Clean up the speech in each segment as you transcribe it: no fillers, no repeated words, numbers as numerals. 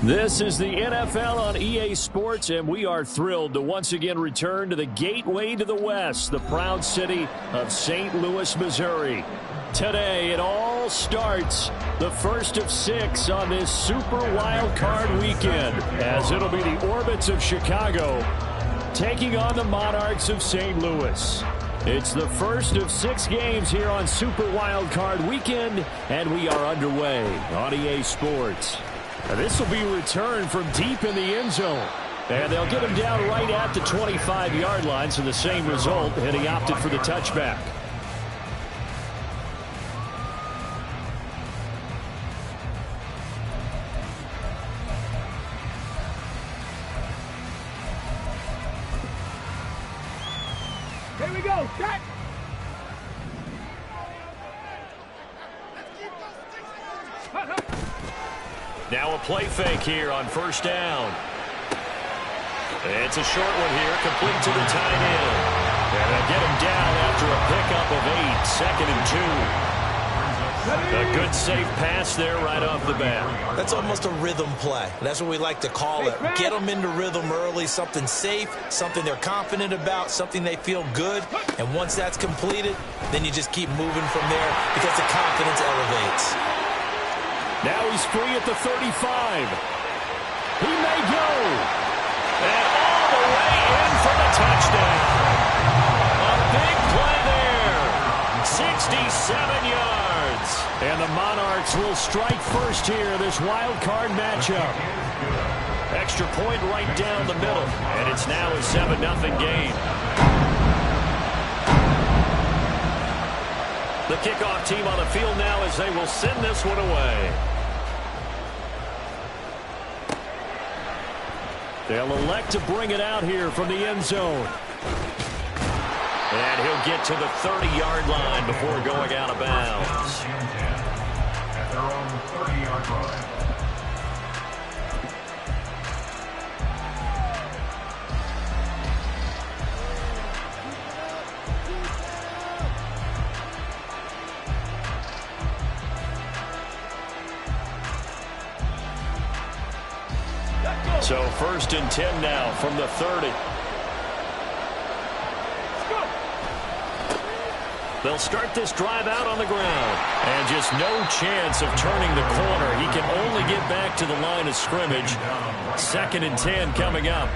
This is the NFL on EA Sports, and we are thrilled to once again return to the gateway to the West, the proud city of St. Louis, Missouri. Today, it all starts the first of 6 on this Super Wild Card weekend, as it'll be the Orbits of Chicago taking on the Monarchs of St. Louis. It's the first of 6 games here on Super Wild Card weekend, and we are underway on EA Sports. Now, this will be a return from deep in the end zone. And they'll get him down right at the 25-yard line, so the same result, and he opted for the touchback. Here we go, set! Now a play fake here on first down. It's a short one here, complete to the tight end. And they'll get him down after a pickup of 8, 2nd and 2. A good safe pass there right off the bat. That's almost a rhythm play. That's what we like to call it. Get them into rhythm early, something safe, something they're confident about, something they feel good. And once that's completed, then you just keep moving from there because the confidence elevates. Now he's free at the 35. He may go. And all the way in for the touchdown. A big play there. 67 yards. And the Monarchs will strike first here, this wild card matchup. Extra point right down the middle. And it's now a 7-0 game. The kickoff team on the field now as they will send this one away. They'll elect to bring it out here from the end zone. And he'll get to the 30-yard line before going out of bounds. At their own 30-yard line. So 1st and 10 now from the 30. They'll start this drive out on the ground. And just no chance of turning the corner. He can only get back to the line of scrimmage. 2nd and 10 coming up.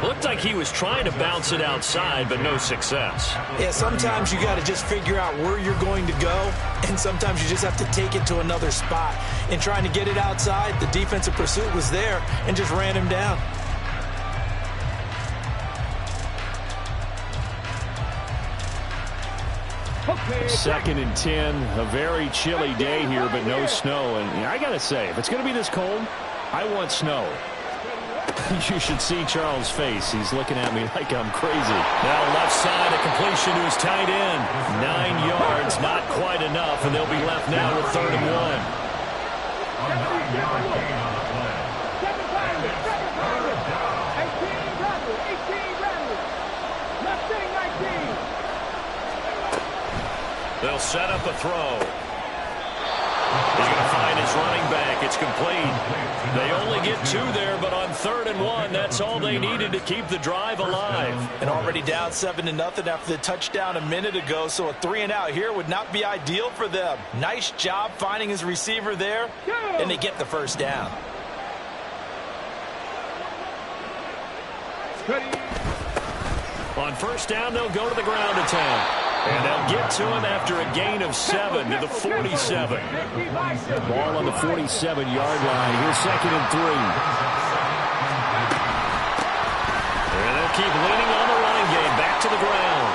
Looked like he was trying to bounce it outside, but no success. Yeah, sometimes you got to just figure out where you're going to go, and sometimes you just have to take it to another spot. In trying to get it outside, the defensive pursuit was there and just ran him down. Okay, 2nd and 10, a very chilly day here, but no snow. And I got to say, if it's going to be this cold, I want snow. You should see Charles' face. He's looking at me like I'm crazy. Now left side, a completion to his tight end. 9 yards, not quite enough, and they'll be left now with 3rd and 1. They'll set up a throw. He's going to find his running back. It's complete. They only get 2 there, but on 3rd and 1, that's all they needed to keep the drive alive. And already down 7-0 after the touchdown a minute ago, so a 3-and-out here would not be ideal for them. Nice job finding his receiver there, and they get the first down. On first down, they'll go to the ground attack. And they'll get to him after a gain of 7 to the 47. Ball on the 47-yard line. Here's 2nd and 3. And they'll keep leaning on the running game. Back to the ground.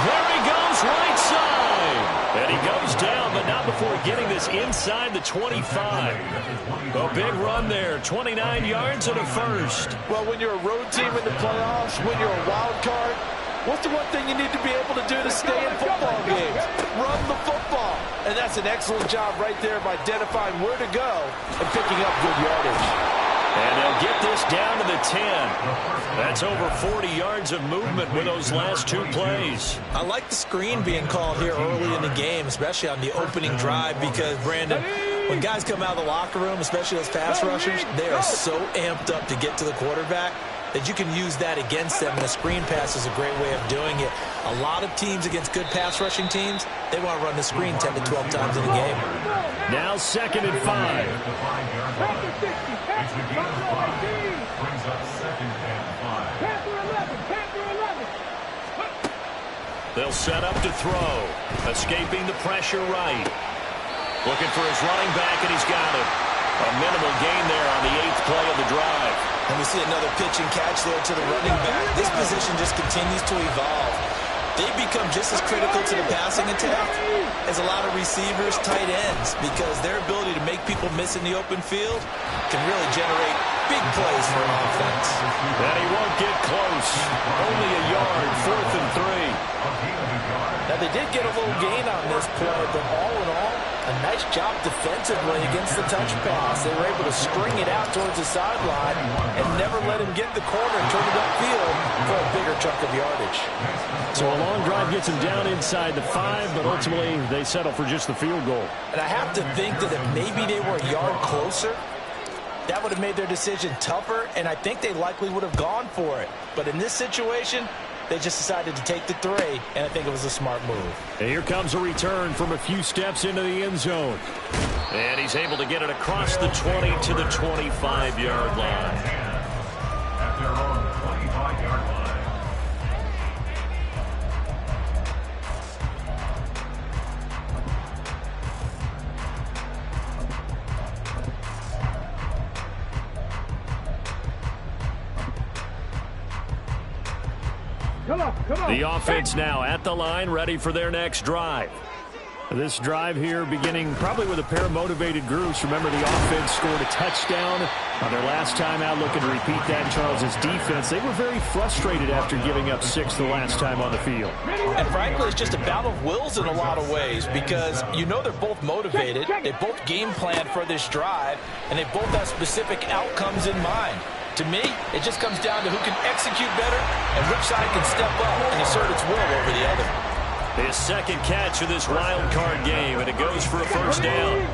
There he goes, right side. And he goes down, but not before getting this inside the 25. A big run there. 29 yards and a first. Well, when you're a road team in the playoffs, when you're a wild card, What's the one thing you need to be able to do to stay in football games? Run the football. And that's an excellent job right there of identifying where to go and picking up good yardage. And they'll get this down to the 10. That's over 40 yards of movement with those last 2 plays. I like the screen being called here early in the game, especially on the opening drive, because, Brandon, when guys come out of the locker room, especially those pass rushers, they are so amped up to get to the quarterback that you can use that against them, and a screen pass is a great way of doing it. A lot of teams against good pass rushing teams, they want to run the screen 10 to 12 times in a game. Now 2nd and 5. Brings up 2nd and 5. They'll set up to throw. Escaping the pressure right. Looking for his running back, and he's got it. A minimal gain there on the 8th play of the drive. And we see another pitch and catch there to the running back. This position just continues to evolve. They become just as critical to the passing attack as a lot of receivers, tight ends, because their ability to make people miss in the open field can really generate big plays for an offense. And he won't get close. Only a yard, 4th and 3. Now, they did get a little gain on this play, but all in all, a nice job defensively against the touch pass. They were able to string it out towards the sideline and never let him get in the corner and turn it upfield for a bigger chunk of yardage. So a long drive gets them down inside the 5, but ultimately they settle for just the field goal. And I have to think that if maybe they were a yard closer, that would have made their decision tougher, and I think they likely would have gone for it. But in this situation, they just decided to take the 3, and I think it was a smart move. And here comes a return from a few steps into the end zone. And he's able to get it across the 20 to the 25-yard line. At their own 25-yard line. Come on. The offense now at the line, ready for their next drive. This drive here beginning probably with a pair of motivated groups. Remember, the offense scored a touchdown on their last time out. Looking to repeat that. Charles's defense, they were very frustrated after giving up 6 the last time on the field. And frankly, it's just a battle of wills in a lot of ways, because you know they're both motivated. They both game planned for this drive, and they both have specific outcomes in mind. To me, it just comes down to who can execute better and which side can step up and assert its will over the other. His 2nd catch of this wild card game, and it goes for a first down.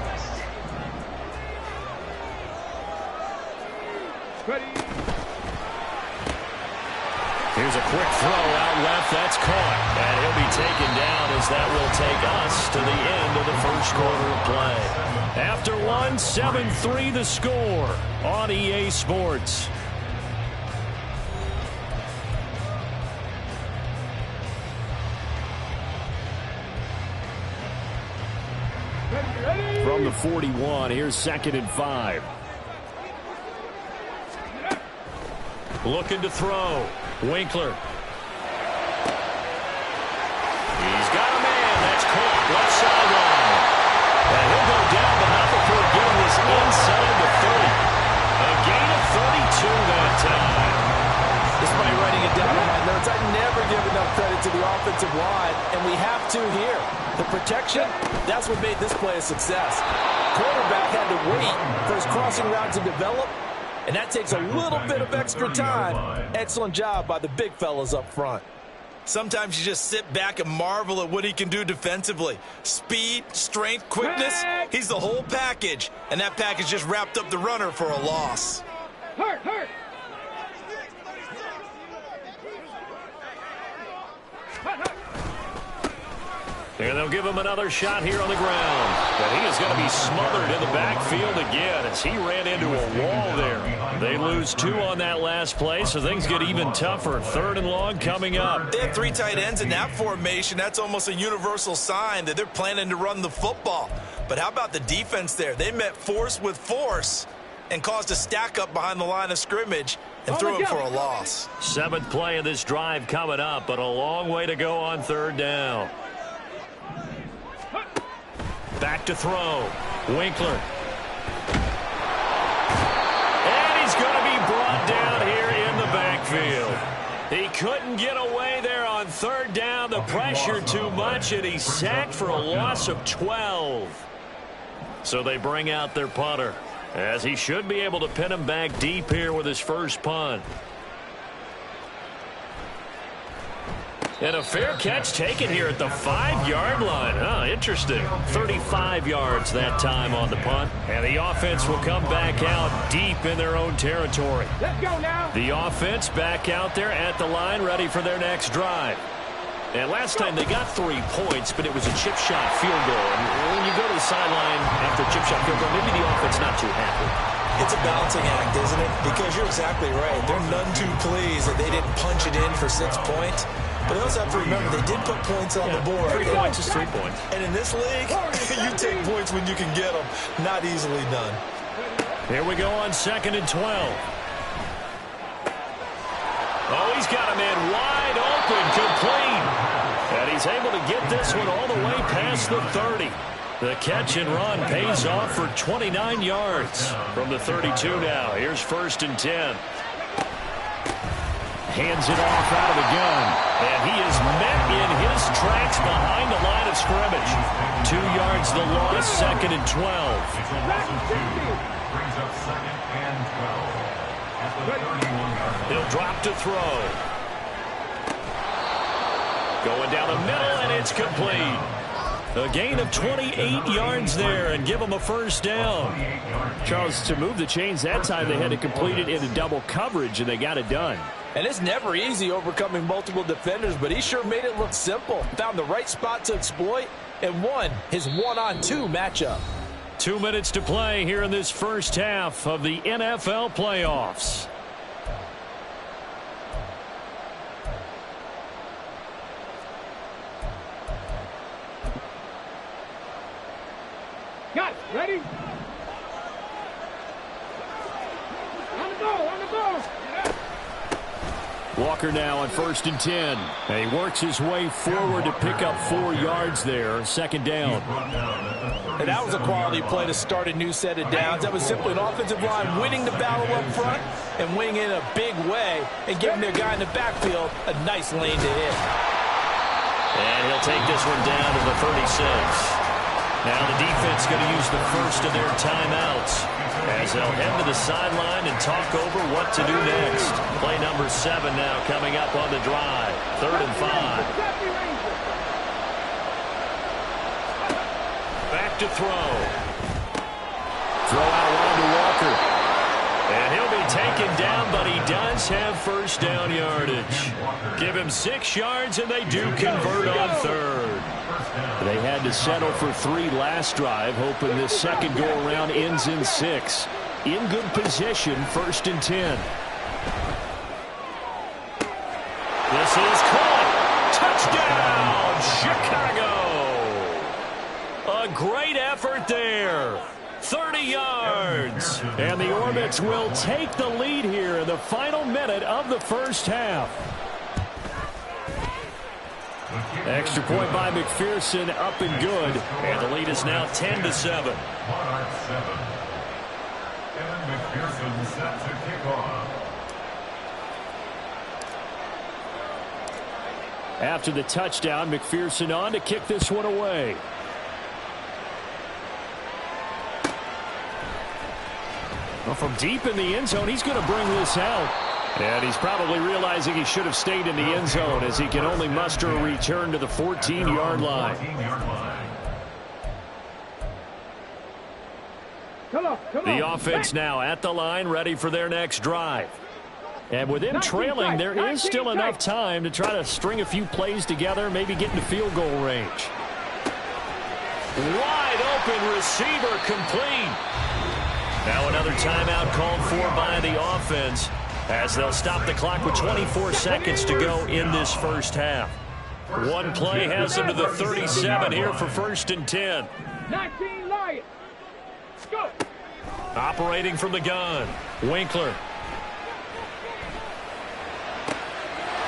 Here's a quick throw out left. That's caught. And he'll be taken down as that will take us to the end of the first quarter of play. After 1, 7-3 the score on EA Sports. From the 41, here's 2nd and 5. Looking to throw. Winkler. He's got a man. That's caught. Left sideline. And he'll go down, but not before getting this inside the 30. A gain of 32 that time. Despite writing it down in my notes, I never give enough credit to the offensive line, and we have to here. The protection, that's what made this play a success. Quarterback had to wait for his crossing route to develop, and that takes a little bit of extra time. Excellent job by the big fellas up front. Sometimes you just sit back and marvel at what he can do defensively. Speed, strength, quickness, he's the whole package. And that package just wrapped up the runner for a loss. Hurt. And they'll give him another shot here on the ground. But he is going to be smothered in the backfield again as he ran into a wall there. They lose 2 on that last play, so things get even tougher. 3rd and long coming up. They have 3 tight ends in that formation. That's almost a universal sign that they're planning to run the football. But how about the defense there? They met force with force and caused a stack up behind the line of scrimmage and threw it for a loss. 7th play of this drive coming up, but a long way to go on 3rd down. Back to throw. Winkler. And he's going to be brought down here in the backfield. He couldn't get away there on third down. The pressure too much, and he's sacked for a loss of 12. So they bring out their punter, as he should be able to pin him back deep here with his first punt. And a fair catch taken here at the 5-yard line. Huh, interesting. 35 yards that time on the punt. And the offense will come back out deep in their own territory. Let's go now. The offense back out there at the line, ready for their next drive. And last time they got 3 points, but it was a chip shot field goal. And when you go to the sideline after a chip shot field goal, maybe the offense not too happy. It's a balancing act, isn't it? Because you're exactly right. They're none too pleased that they didn't punch it in for 6 points. But they also have to remember they did put points on the board. 3 points is 3 points. And in this league, you take points when you can get them. Not easily done. Here we go on 2nd and 12. Oh, he's got a man wide open, complete. And he's able to get this one all the way past the 30. The catch and run pays off for 29 yards from the 32 now. Here's 1st and 10. Hands it off out of the gun. And he is met in his tracks behind the line of scrimmage. 2 yards the loss, 2nd and 12. Brings up 2nd and 12 at the 31-yard line. He'll drop to throw. Going down the middle, and it's complete. A gain of 28 yards there and give them a first down. Charles, to move the chains that time, they had to complete it into double coverage, and they got it done. And it's never easy overcoming multiple defenders, but he sure made it look simple. Found the right spot to exploit and won his 1-on-2 matchup. 2 minutes to play here in this first half of the NFL playoffs. Got it. Ready? On the ball, on the ball. Walker now on 1st and 10. And he works his way forward to pick up 4 yards there. 2nd down. And that was a quality play to start a new set of downs. That was simply an offensive line winning the battle up front and winning in a big way and giving their guy in the backfield a nice lane to hit. And he'll take this one down to the 36. Now the defense going to use the first of their timeouts as they'll head to the sideline and talk over what to do next. Play number 7 now coming up on the drive. 3rd and 5. Back to throw. Throw out one to Walker. And he'll be taken down, but he does have first down yardage. Give him 6 yards, and they do convert on 3rd. They had to settle for 3 last drive, hoping this second go-around ends in 6. In good position, 1st and 10. This is caught. Touchdown, Chicago. A great effort there. 30 yards. And the Orbits will take the lead here in the final minute of the first half. Extra point by McPherson, up and good. And the lead is now 10-7. Monarchs 7. Kevin McPherson set to kick off. After the touchdown, McPherson on to kick this one away. Well, from deep in the end zone, he's going to bring this out. And he's probably realizing he should have stayed in the end zone as he can only muster a return to the 14-yard line. The offense now at the line, ready for their next drive. And with him trailing, there is still enough time to try to string a few plays together, maybe get into field goal range. Wide open receiver complete. Now another timeout called for by the offense as they'll stop the clock with 24 seconds to go in this first half. One play has them to the 37 here for 1st and 10. 19 Lions. Go. Operating from the gun, Winkler.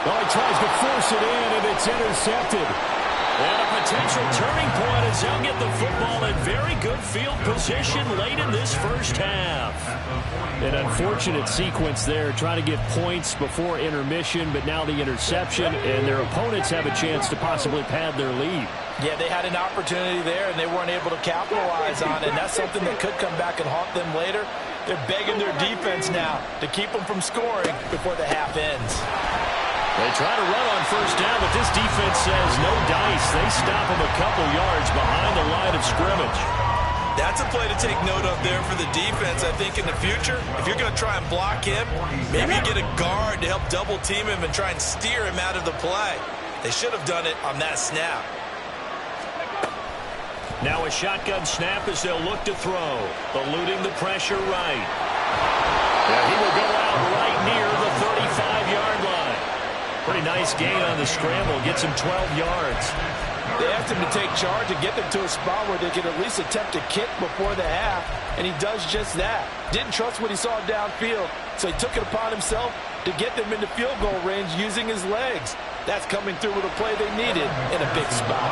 Oh, he tries to force it in, and it's intercepted. And a potential turning point as they'll get the football in very good field position late in this first half. An unfortunate sequence there, trying to get points before intermission, but now the interception, and their opponents have a chance to possibly pad their lead. Yeah, they had an opportunity there, and they weren't able to capitalize on it, and that's something that could come back and haunt them later. They're begging their defense now to keep them from scoring before the half ends. They try to run on first down, but this defense says no dice. They stop him a couple yards behind the line of scrimmage. That's a play to take note of there for the defense. I think in the future, if you're going to try and block him, maybe you get a guard to help double team him and try and steer him out of the play. They should have done it on that snap. Now a shotgun snap as they'll look to throw. Eluding the pressure right. Yeah, he will go out right near the 35-yard line. Pretty nice gain on the scramble. Gets him 12 yards. They asked him to take charge and get them to a spot where they could at least attempt a kick before the half, and he does just that. Didn't trust what he saw downfield, so he took it upon himself to get them into field goal range using his legs. That's coming through with a play they needed in a big spot.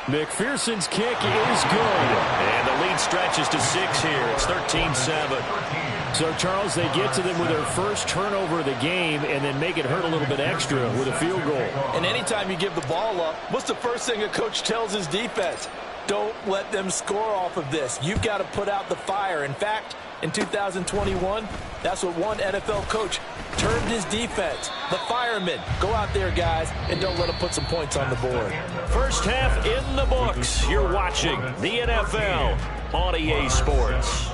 McPherson's kick is good. And the lead stretches to 6 here. It's 13-7. So, Charles, they get to them with their first turnover of the game and then make it hurt a little bit extra with a field goal. And anytime you give the ball up, what's the first thing a coach tells his defense? Don't let them score off of this. You've got to put out the fire. In fact, in 2021, that's what one NFL coach termed his defense. The firemen. Go out there, guys, and don't let them put some points on the board. First half in the books. You're watching the NFL on EA Sports.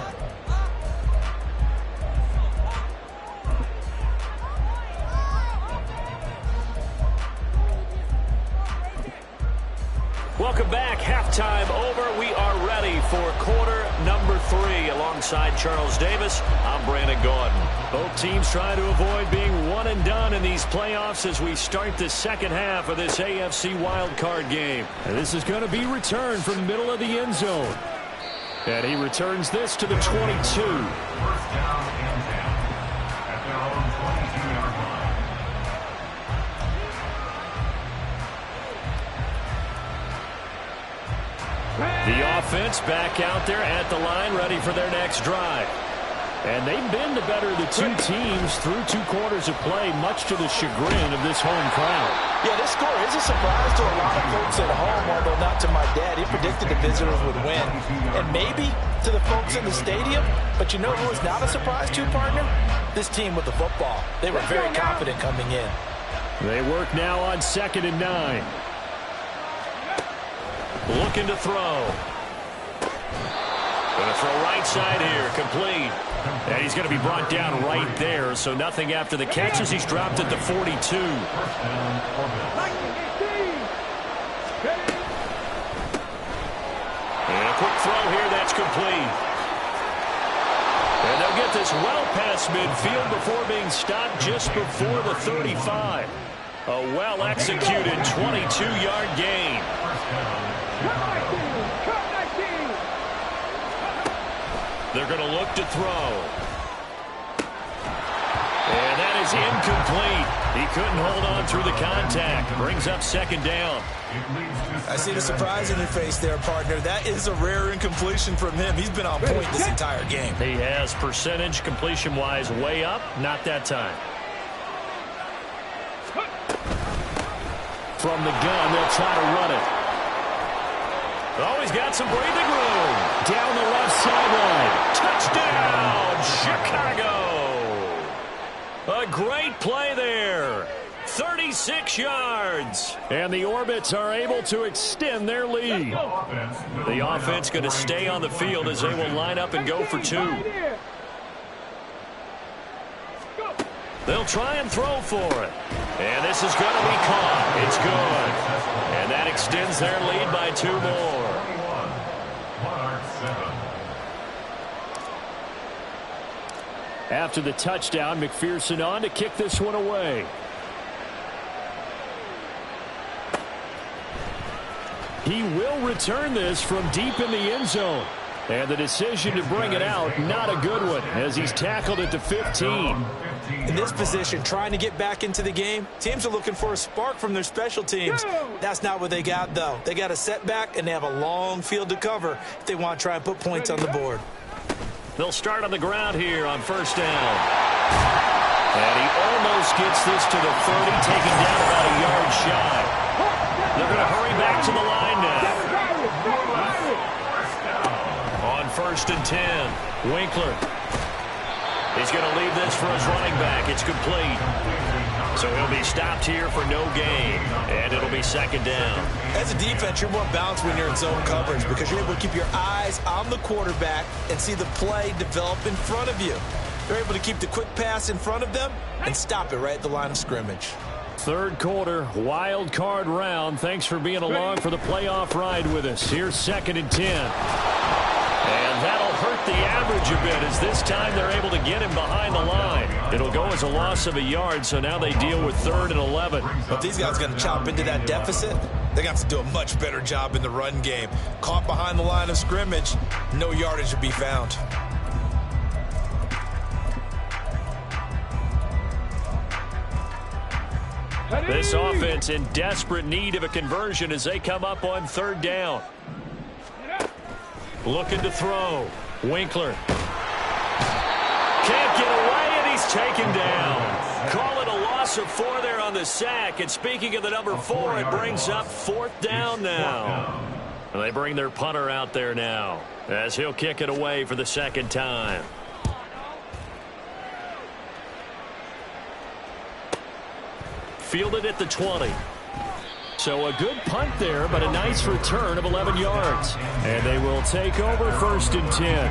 Welcome back. Halftime over. We are ready for quarter number 3. Alongside Charles Davis, I'm Brandon Gaudin. Both teams trying to avoid being one and done in these playoffs as we start the second half of this AFC wildcard game. And this is going to be returned from the middle of the end zone. And he returns this to the 22. First down and 10 at their own 22-yard line. The offense back out there at the line, ready for their next drive. And they've been the better of the two teams through 2 quarters of play, much to the chagrin of this home crowd. Yeah, this score is a surprise to a lot of folks at home, although not to my dad. He predicted the visitors would win. And maybe to the folks in the stadium. But you know who is not a surprise to, partner? This team with the football. They were very confident coming in. They work now on 2nd and 9. Looking to throw. Going to throw right side here, complete. And he's going to be brought down right there, so nothing after the catch as he's dropped at the 42. And a quick throw here, that's complete. And they'll get this well past midfield before being stopped just before the 35. A well-executed 22-yard gain. They're going to look to throw. And that is incomplete. He couldn't hold on through the contact. Brings up 2nd down. I see the surprise in your face there, partner. That is a rare incompletion from him. He's been on point this entire game. He has percentage completion-wise way up. Not that time. From the gun, they'll try to run it. Oh, he's got some breathing room. Down the left sideline. Touchdown, Chicago. A great play there. 36 yards. And the Orbits are able to extend their lead. The offense going to stay on the field as they will line up and go for 2. They'll try and throw for it. And this is going to be caught. It's good. And that extends their lead by 2 more. After the touchdown, McPherson on to kick this one away. He will return this from deep in the end zone. And the decision to bring it out, not a good one, as he's tackled it to 15. In this position, trying to get back into the game, teams are looking for a spark from their special teams. That's not what they got, though. They got a setback, and they have a long field to cover if they want to try and put points on the board. They'll start on the ground here on first down. And he almost gets this to the 30, taken down about a yard shy. They're going to hurry back to the line now. On first and 10, Winkler. He's going to leave this for his running back. It's complete. So he'll be stopped here for no gain, and it'll be second down. As a defense, you're more balanced when you're in zone coverage because you're able to keep your eyes on the quarterback and see the play develop in front of you. They're able to keep the quick pass in front of them and stop it right at the line of scrimmage. Third quarter, wild card round. Thanks for being along for the playoff ride with us. Here's second and 10. And that'll hurt the average a bit as this time they're able to get him behind the line. It'll go as a loss of a yard, so now they deal with 3rd and 11. If these guys are going to chop into that deficit, they're going to have to do a much better job in the run game. Caught behind the line of scrimmage, no yardage to be found. This offense in desperate need of a conversion as they come up on 3rd down. Looking to throw. Winkler. Can't get away, and he's taken down. Call it a loss of 4 there on the sack. And speaking of the number 4, it brings up 4th down now. And they bring their punter out there now as he'll kick it away for the second time. Fielded at the 20. So a good punt there, but a nice return of 11 yards. And they will take over 1st and 10.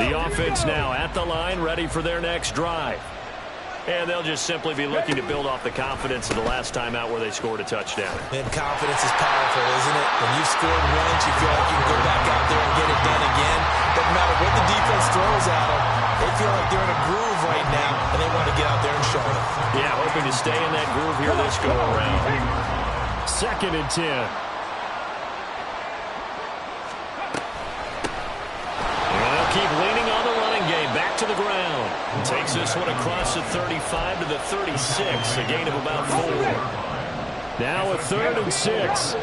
The offense now at the line, ready for their next drive. And they'll just simply be looking to build off the confidence of the last time out where they scored a touchdown. And confidence is powerful, isn't it? When you've scored once, you feel like you can go back out there and get it done again. Doesn't matter what the defense throws at them. They feel like they're in a groove right now, and they want to get out there and show it. Yeah, hoping to stay in that groove here this go-around. 2nd and 10. And they'll keep leaning on the running game. Back to the ground. Takes this one across the 35 to the 36. A gain of about 4. Now a 3rd and 6.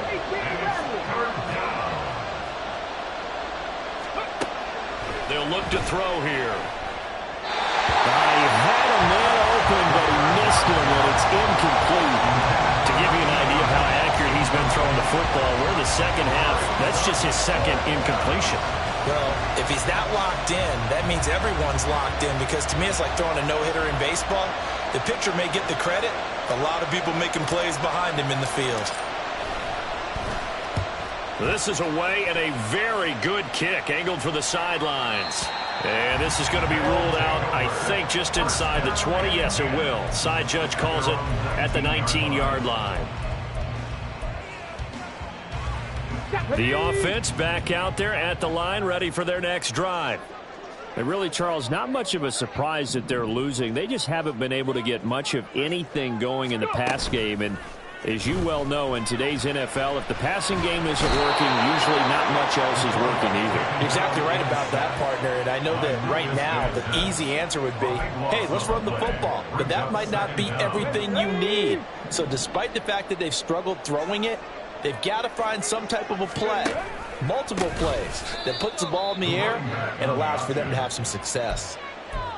They'll look to throw here. He had a man open, but he missed him, and it's incomplete. To give you an idea of how accurate he's been throwing the football, we're the second half. That's just his second incompletion. Well, if he's that locked in, that means everyone's locked in because to me it's like throwing a no-hitter in baseball. The pitcher may get the credit, a lot of people making plays behind him in the field. This is away and a very good kick angled for the sidelines. And this is going to be ruled out, I think, just inside the 20. Yes, it will. Side judge calls it at the 19-yard line. The offense back out there at the line, ready for their next drive. And really, Charles, not much of a surprise that they're losing. They just haven't been able to get much of anything going in the pass game. And as you well know, in today's NFL, if the passing game isn't working, usually not much else is working either. You're exactly right about that, partner. And I know that right now the easy answer would be, hey, let's run the football. But that might not be everything you need. So despite the fact that they've struggled throwing it, they've got to find some type of a play, multiple plays, that puts the ball in the air and allows for them to have some success.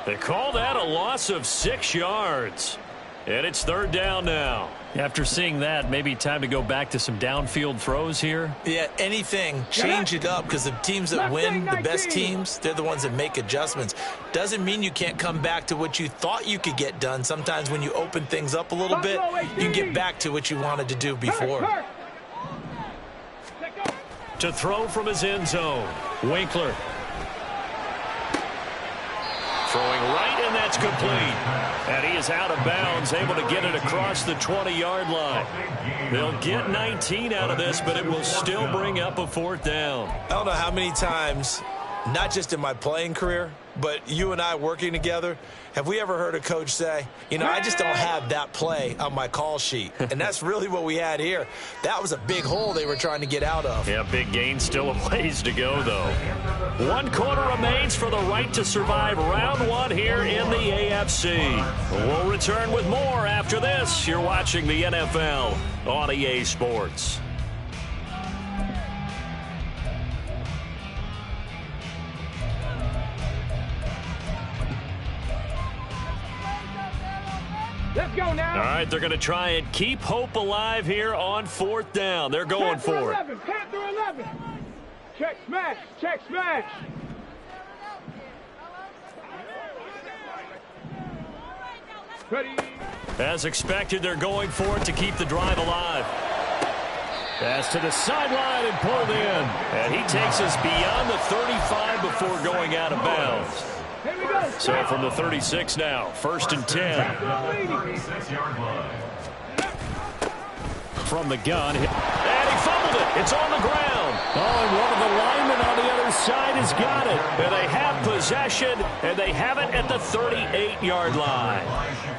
They call that a loss of 6 yards. And it's 3rd down now. After seeing that, maybe time to go back to some downfield throws here. Yeah, anything. Change it up because the teams that win, the best teams, they're the ones that make adjustments. Doesn't mean you can't come back to what you thought you could get done. Sometimes when you open things up a little bit, you can get back to what you wanted to do before. To throw from his end zone, Winkler. Throwing right, and that's complete. And he is out of bounds, able to get it across the 20-yard line. They'll get 19 out of this, but it will still bring up a 4th down. I don't know how many times, not just in my playing career, but you and I working together, have we ever heard a coach say, you know, I just don't have that play on my call sheet? And that's really what we had here. That was a big hole they were trying to get out of. Yeah, big gain, still a ways to go, though. 1 quarter remains for the right to survive round 1 here in the AFC. We'll return with more after this. You're watching the NFL on EA Sports. Let's go now. All right, they're going to try and keep hope alive here on 4th down. They're going for it. Panther 11. Check smash. Check smash. Ready. As expected, they're going for it to keep the drive alive. Pass to the sideline and pulled in. And he takes us beyond the 35 before going out of bounds. Here we go. So from the 36 now, 1st and 10. 36-yard line. From the gun. And he fumbled it. It's on the ground. Oh, and one of the linemen on the other side has got it. And they have possession, and they have it at the 38-yard line.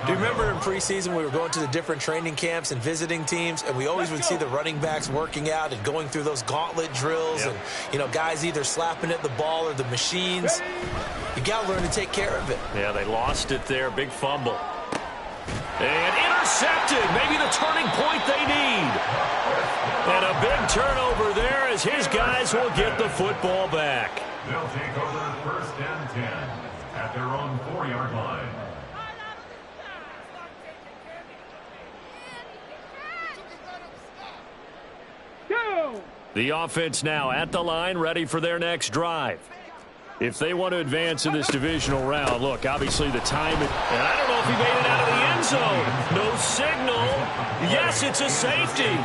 Do you remember in preseason we were going to the different training camps and visiting teams, and we always would see the running backs working out and going through those gauntlet drills, and, you know, guys either slapping at the ball or the machines. You got to learn to take care of it. Yeah, they lost it there. Big fumble. And intercepted. Maybe the turning point they need. And a big turnover there as his guys will get the football back. They'll take over 1st and 10 at their own 4-yard line. Go. The offense now at the line, ready for their next drive. If they want to advance in this divisional round, look, obviously the time, and I don't know if he made it out of the end zone. No signal. Yes, it's a safety.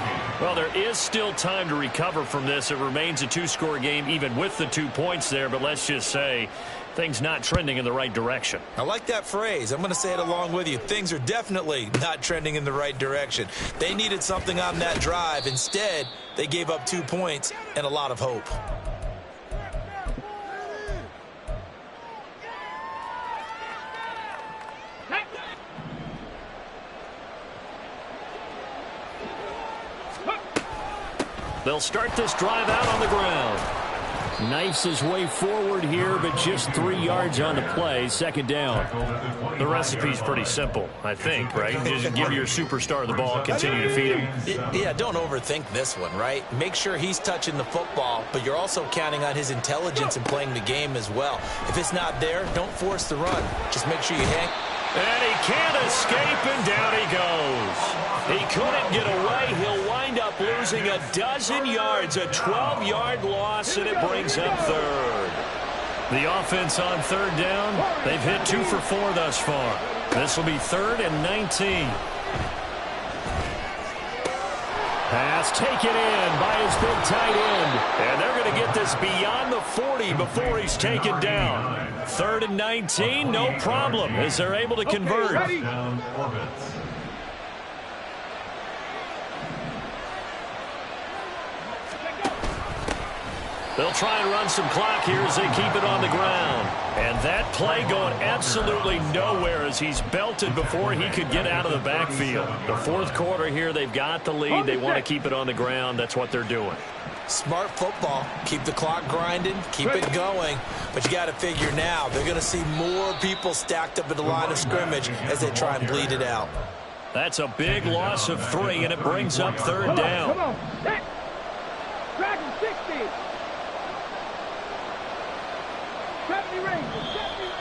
Well, there is still time to recover from this. It remains a 2-score game, even with the 2 points there, but let's just say things not trending in the right direction. I like that phrase. I'm going to say it along with you. Things are definitely not trending in the right direction. They needed something on that drive. Instead, they gave up 2 points and a lot of hope. They'll start this drive out on the ground. Knifes his way forward here, but just 3 yards on the play. 2nd down. The recipe's pretty simple, I think, right? Just give your superstar the ball, continue to feed him. Yeah, don't overthink this one, right? Make sure he's touching the football, but you're also counting on his intelligence in playing the game as well. If it's not there, don't force the run. Just make sure you hang. And he can't escape, and down he goes. He couldn't get away. He'll wind up losing 12 yards, a 12-yard loss, and it brings up 3rd. The offense on 3rd down, they've hit 2 for 4 thus far. This will be 3rd and 19. Pass taken in by his big tight end. And they're going to get this beyond the 40 before he's taken down. 3rd and 19, no problem, as they're able to convert. Down Orbits. They'll try and run some clock here as they keep it on the ground. And that play going absolutely nowhere as he's belted before he could get out of the backfield. The 4th quarter here, they've got the lead. They want to keep it on the ground. That's what they're doing. Smart football. Keep the clock grinding. Keep it going. But you got to figure now, they're going to see more people stacked up at the line of scrimmage as they try and bleed it out. That's a big loss of 3, and it brings up 3rd down. Come on. Set. Dragon 60. 70 range. 70 range.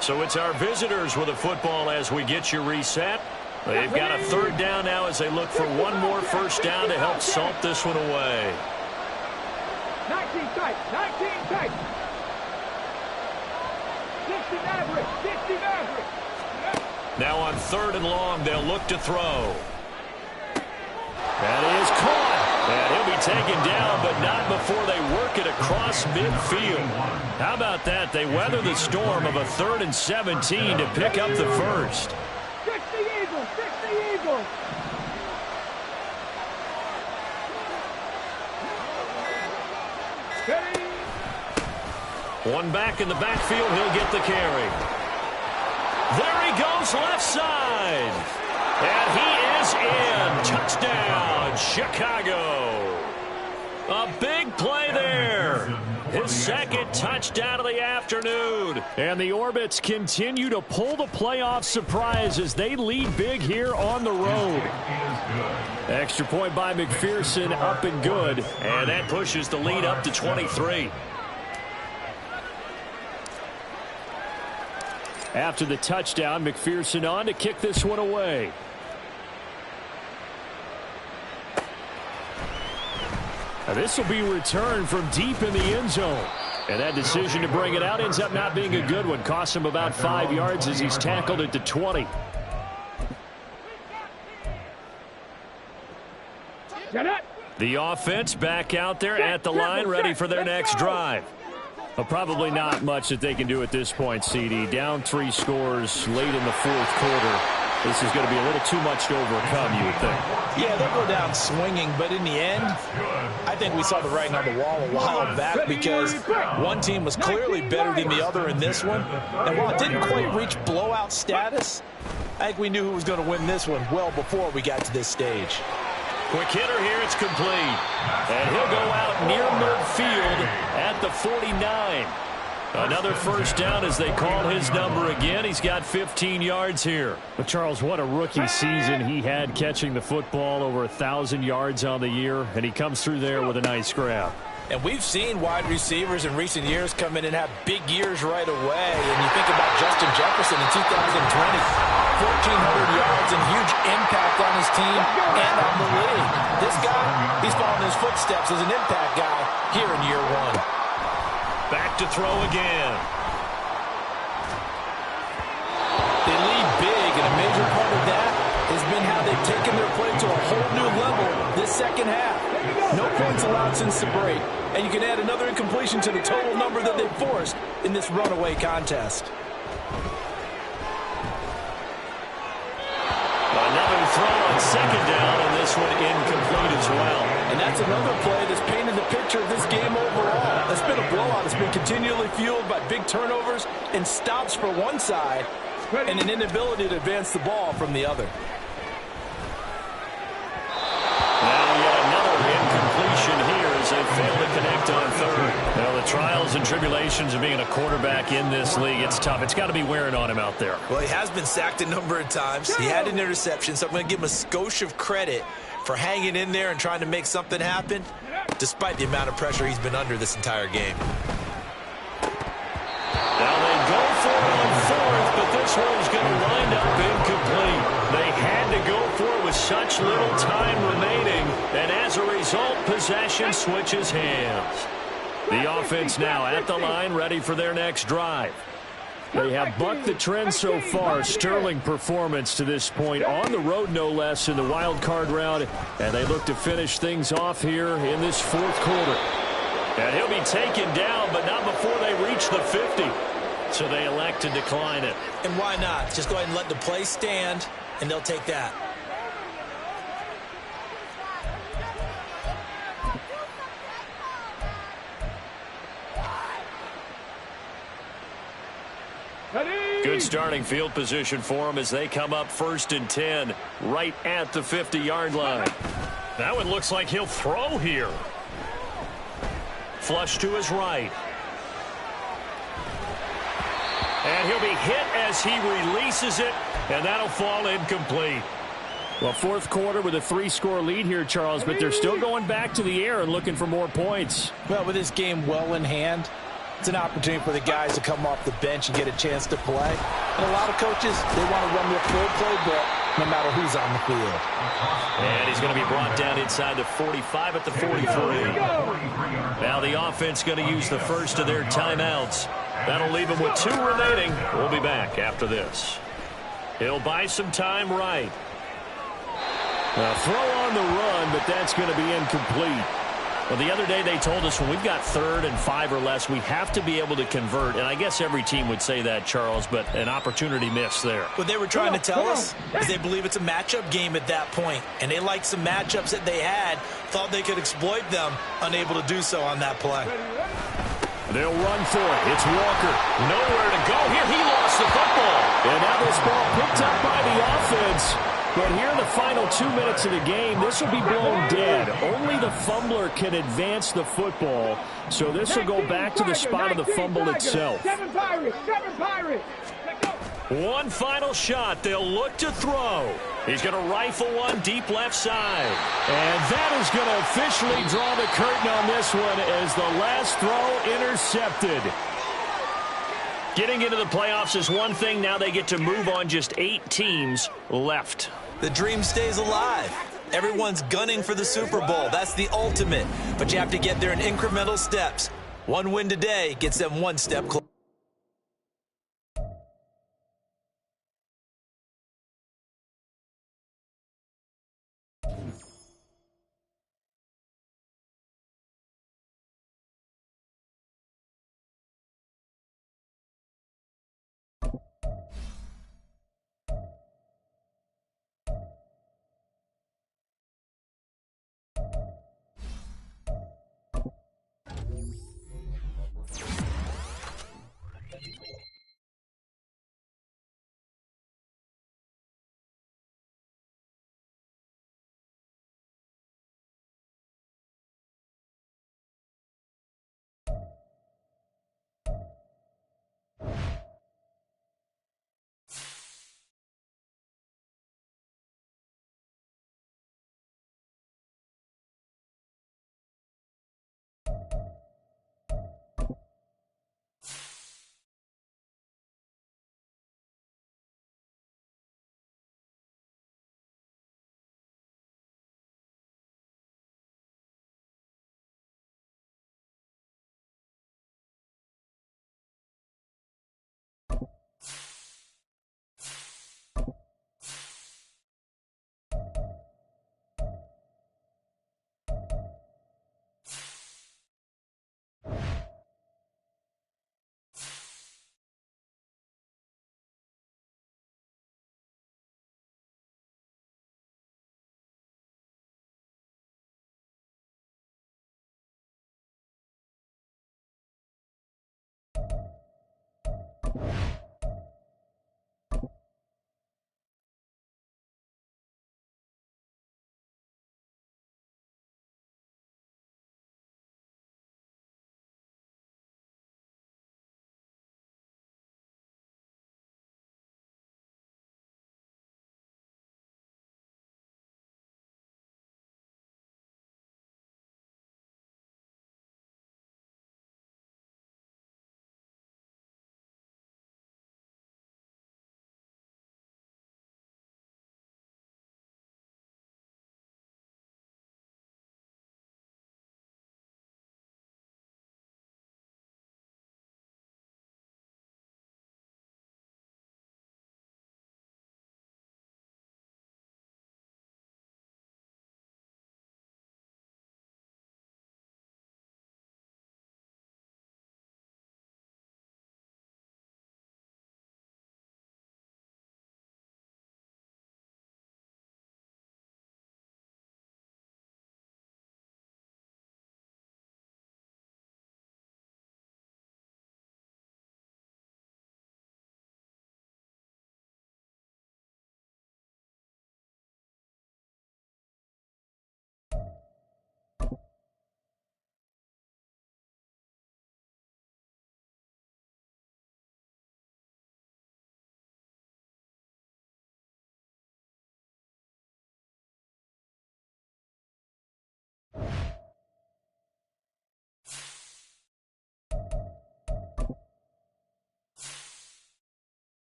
So it's our visitors with a football as we get you reset. They've got a 3rd down now as they look for one more 1st down to help salt this one away. 19 tight. 19 tight. 60 Maverick. 60 Maverick. Now on 3rd and long, they'll look to throw. That is caught. And he'll be taken down, but not before they work it across midfield. How about that? They weather the storm of a 3rd and 17 to pick up the 1st. 60 Eagles. 60 Eagles. One back in the backfield. He'll get the carry. There he goes left side. And he is in. Touchdown, Chicago. A big play there. His second touchdown of the afternoon. And the Orbits continue to pull the playoff surprise as they lead big here on the road. Extra point by McPherson, up and good. And that pushes the lead up to 23. After the touchdown, McPherson on to kick this one away. Now this will be returned from deep in the end zone. And that decision to bring it out ends up not being a good one. Costs him about 5 yards as he's tackled it to 20. The offense back out there at the line, ready for their next drive. Well, probably not much that they can do at this point, CD. Down 3 scores late in the fourth quarter. This is going to be a little too much to overcome, you would think. Yeah, they'll go down swinging, but in the end, I think we saw the writing on the wall a while back because one team was clearly better than the other in this one. And while it didn't quite reach blowout status, I think we knew who was going to win this one well before we got to this stage. Quick hitter here, it's complete. And he'll go out near midfield at the 49. Another first down as they call his number again. He's got 15 yards here. But Charles, what a rookie season he had catching the football, over 1,000 yards on the year, and he comes through there with a nice grab. And we've seen wide receivers in recent years come in and have big years right away. And you think about Justin Jefferson in 2020, 1,400 yards and huge impact on his team and on the league. This guy, he's following his footsteps as an impact guy here in year one. Back to throw again. They lead big, and a major part of that has been how they've taken their play to a whole new level this second half. No points allowed since the break, and you can add another incompletion to the total number that they've forced in this runaway contest. Another throw on second down, and this one incomplete as well. And that's another play that's painted the picture of this game overall. It's been a blowout. It's been continually fueled by big turnovers and stops for one side and an inability to advance the ball from the other. Now yet another incompletion here as they fail to connect on third. Now the trials and tribulations of being a quarterback in this league, it's tough. It's got to be wearing on him out there. Well, he has been sacked a number of times. He had an interception, so I'm going to give him a skosh of credit for hanging in there and trying to make something happen, despite the amount of pressure he's been under this entire game. Now they go for it on fourth, but this one's going to wind up incomplete. They had to go for it with such little time remaining, and as a result, possession switches hands. The offense now at the line, ready for their next drive. They have bucked the trend so far. Sterling performance to this point, on the road no less in the wild card round, and they look to finish things off here in this fourth quarter. And he'll be taken down, but not before they reach the 50. So they elect to decline it. And why not? Just go ahead and let the play stand, and they'll take that. Good starting field position for them as they come up 1st and 10, right at the 50-yard line. That one looks like he'll throw here. Flush to his right. And he'll be hit as he releases it, and that'll fall incomplete. Well, fourth quarter with a 3-score lead here, Charles, but they're still going back to the air and looking for more points. Well, with this game well in hand, it's an opportunity for the guys to come off the bench and get a chance to play. And a lot of coaches, they want to run their full playbook no matter who's on the field. And he's going to be brought down inside the 45 at the 43. Now the offense going to use the first of their timeouts. That'll leave them with 2 remaining. We'll be back after this. He'll buy some time right. A throw on the run, but that's going to be incomplete. Well, the other day they told us when we've got 3rd and 5 or less, we have to be able to convert. And I guess every team would say that, Charles, but an opportunity missed there. What they were trying to tell us is they believe it's a matchup game at that point. And they liked some matchups that they had, thought they could exploit them, unable to do so on that play. They'll run for it. It's Walker. Nowhere to go here. He lost the football. And now this ball picked up by the offense. But here in the final 2 minutes of the game, this will be blown dead. Only the fumbler can advance the football. So this will go back to the spot of the fumble itself. 7 Pirates, 7 Pirates. One final shot. They'll look to throw. He's going to rifle one deep left side. And that is going to officially draw the curtain on this one as the last throw intercepted. Getting into the playoffs is one thing. Now they get to move on. Just 8 teams left. The dream stays alive. Everyone's gunning for the Super Bowl. That's the ultimate. But you have to get there in incremental steps. One win today gets them one step closer.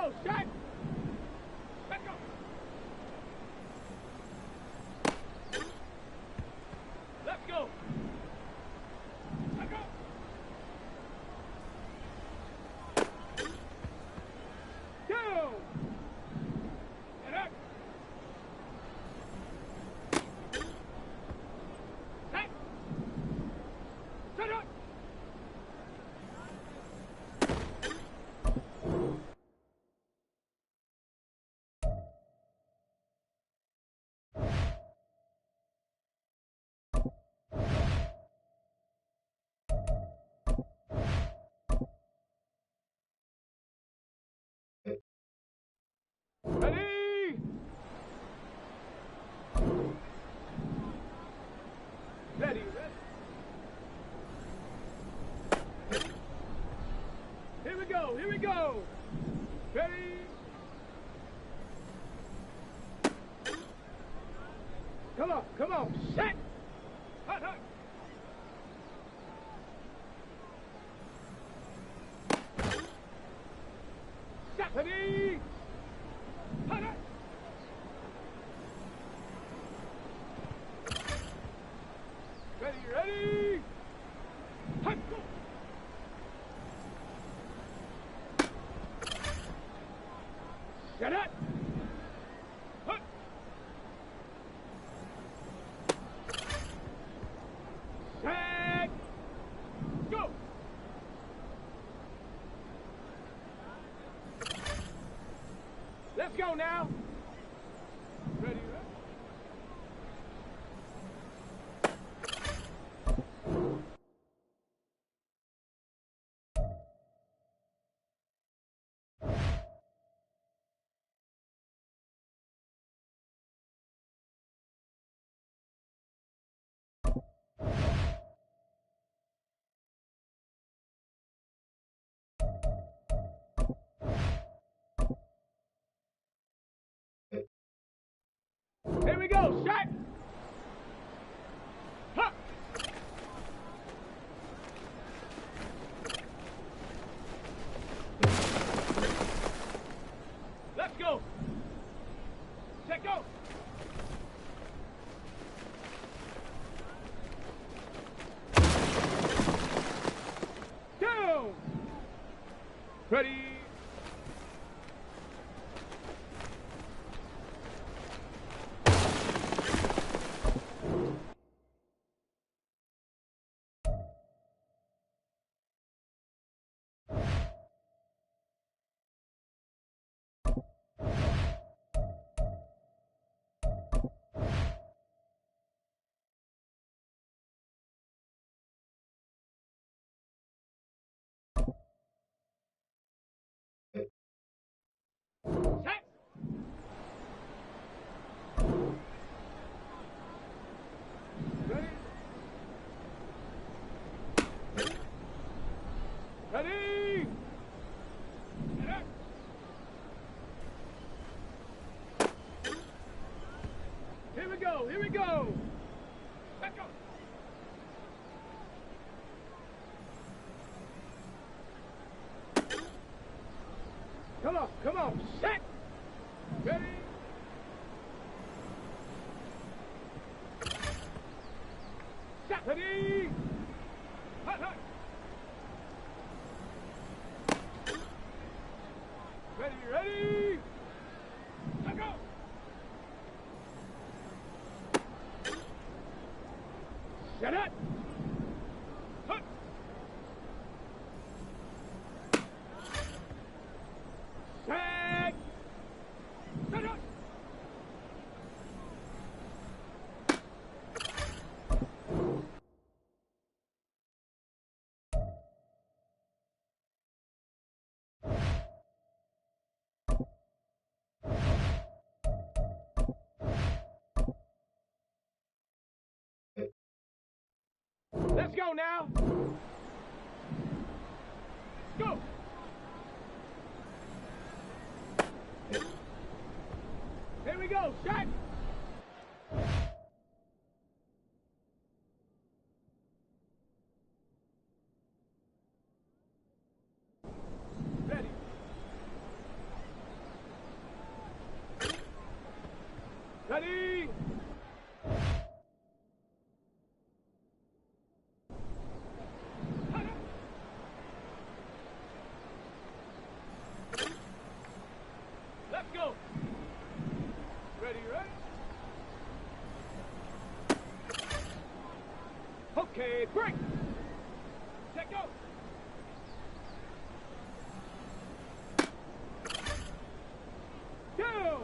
go. Set. Let's go. Let's go. Let's go. Down. And up. Set. Set up. Ready? Ready, ready. Here we go, here we go. Ready? Come on, set. Hut, hut. Set. Ready? Hut, hut. Ready, ready. Hut, go. Set it. Hut. Set. Go. Let's go now. Ready, ready. Here we go, set. Huh. Let's go. Set, go. Down. Ready. Set. Ready. Ready. Get up. Here we go, here we go. Let's go. Come on, set. Ready. Set. Ready. Hut, hut. Ready, ready. Let's go. Set it. Hut. Set. Set it. Let's go now. Go. Here we go. Set. Ready. break. Check, go. Go.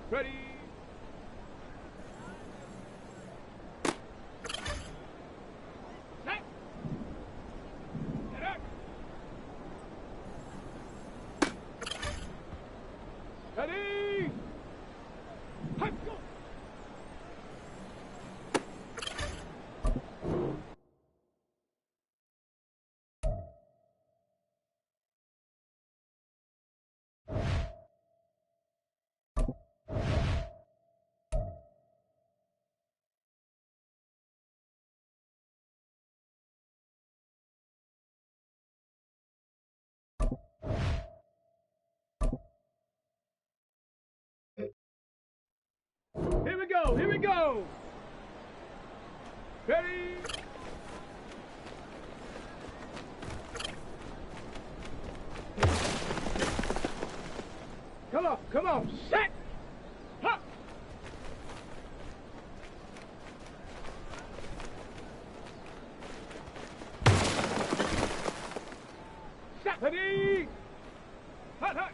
Ready. Set. Get up. Ready. Hut, go. Here we go, here we go. Ready? Come on, set! Huh! Set! Ready? Hut, hut!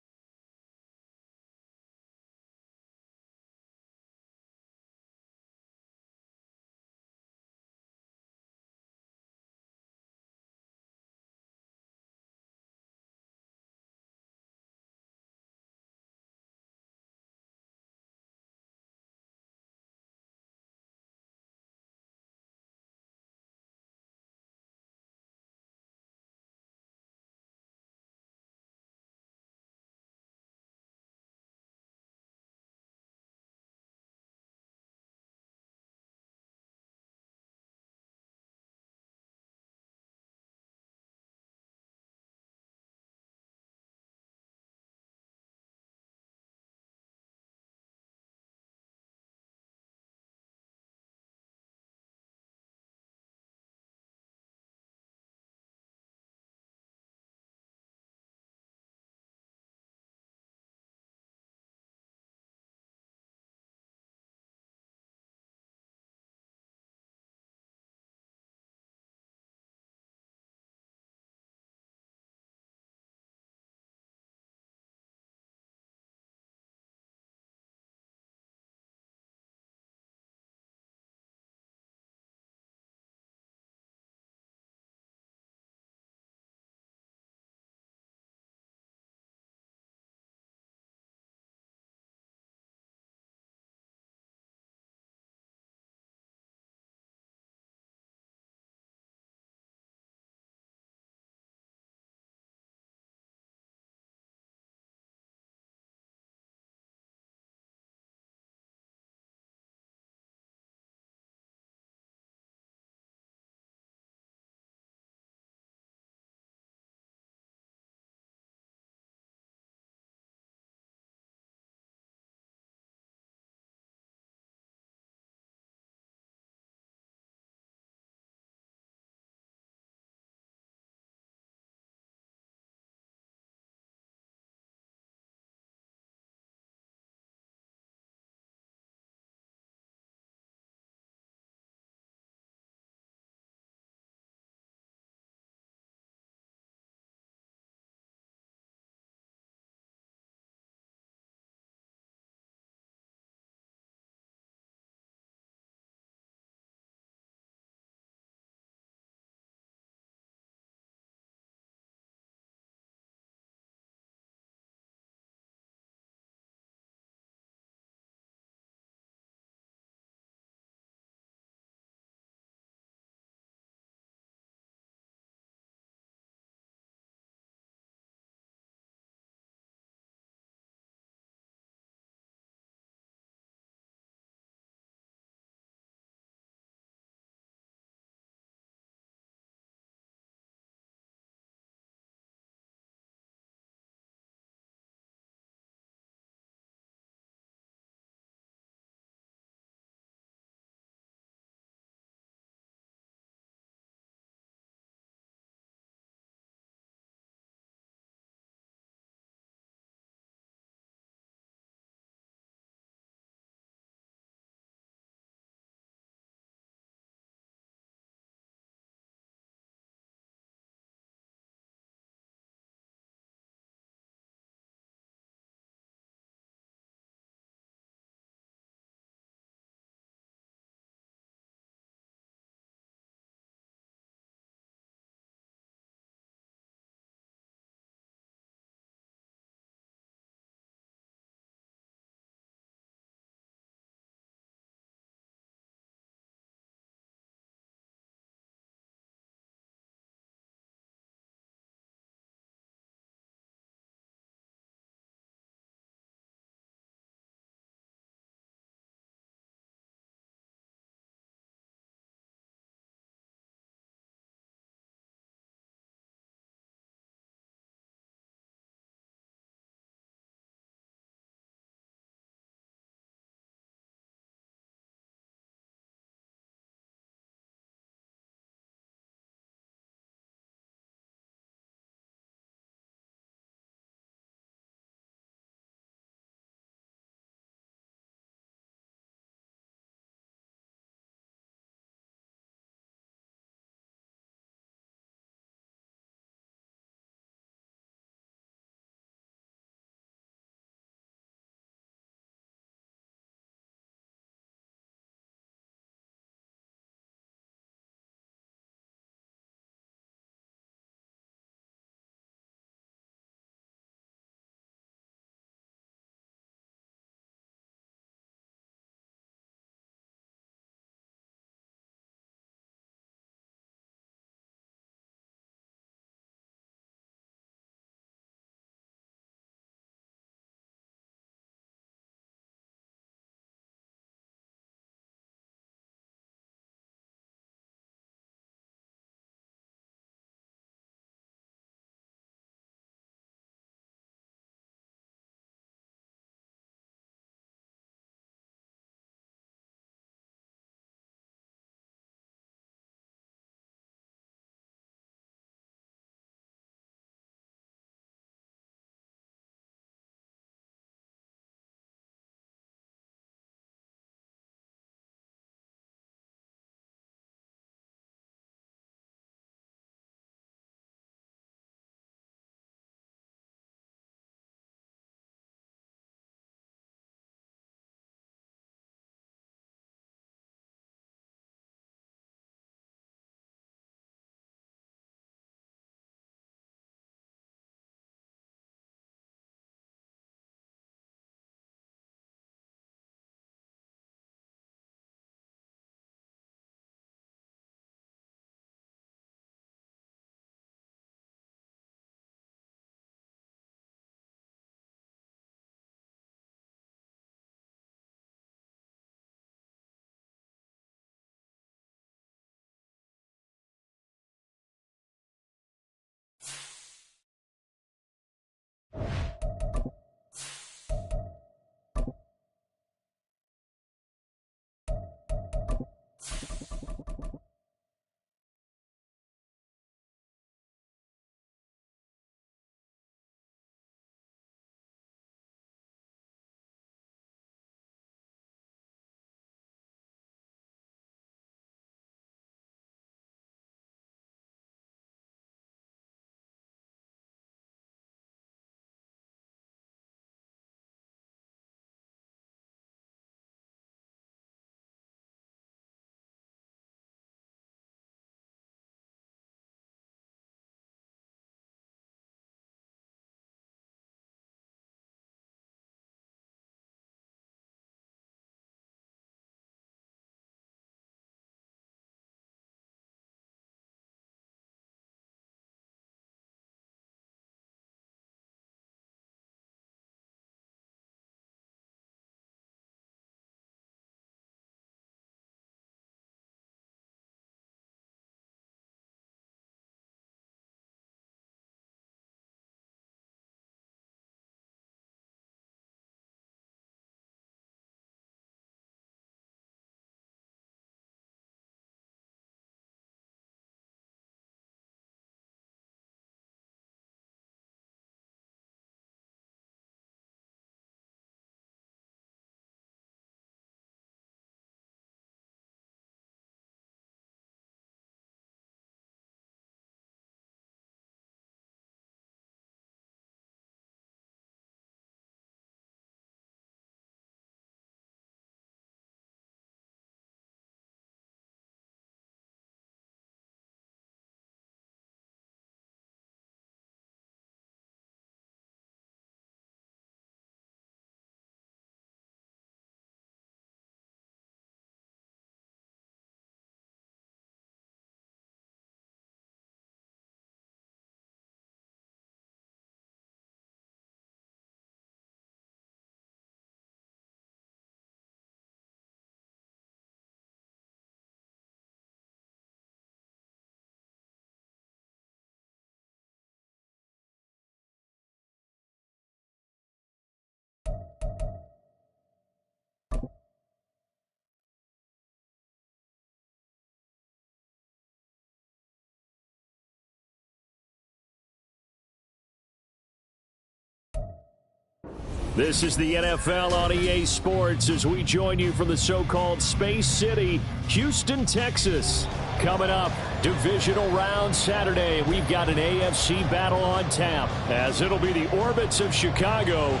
This is the NFL on EA Sports as we join you from the so-called Space City, Houston, Texas. Coming up, divisional round Saturday. We've got an AFC battle on tap as it'll be the Orbits of Chicago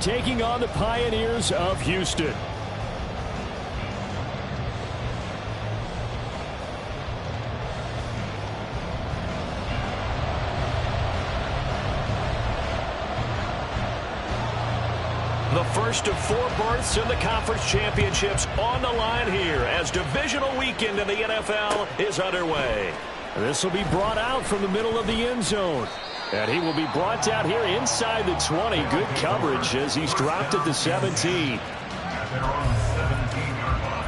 taking on the Pioneers of Houston. The first of 4 berths in the conference championships on the line here as divisional weekend in the NFL is underway. This will be brought out from the middle of the end zone. And he will be brought down here inside the 20. Good coverage as he's dropped at the 17. At their own 17-yard line.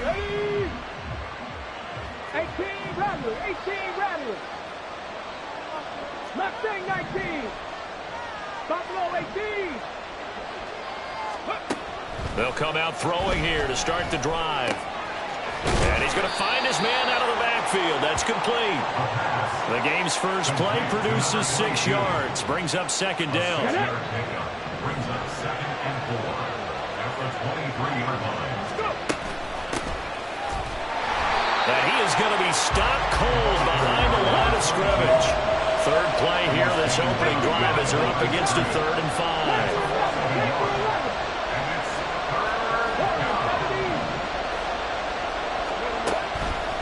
Ready? 18 Rattler, 18 Rattler. Mustang 19. Buffalo 18. They'll come out throwing here to start the drive. And he's going to find his man out of the backfield. That's complete. The game's first play produces 6 yards. Brings up second down. Brings up 2nd and 4 at the 23-yard line. And he is going to be stopped cold behind the line of scrimmage. Third play here this opening drive as they're up against a 3rd and 5.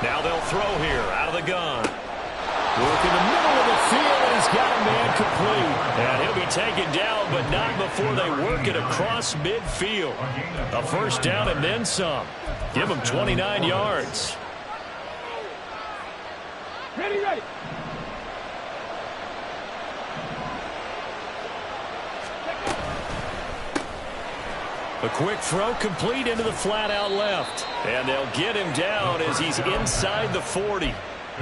Now they'll throw here out of the gun. Work in the middle of the field, and he's got a man complete. And he'll be taken down, but not before they work it across midfield. A first down and then some. Give him 29 yards. Ready, ready. A quick throw complete into the flat out left. And they'll get him down as he's inside the 40.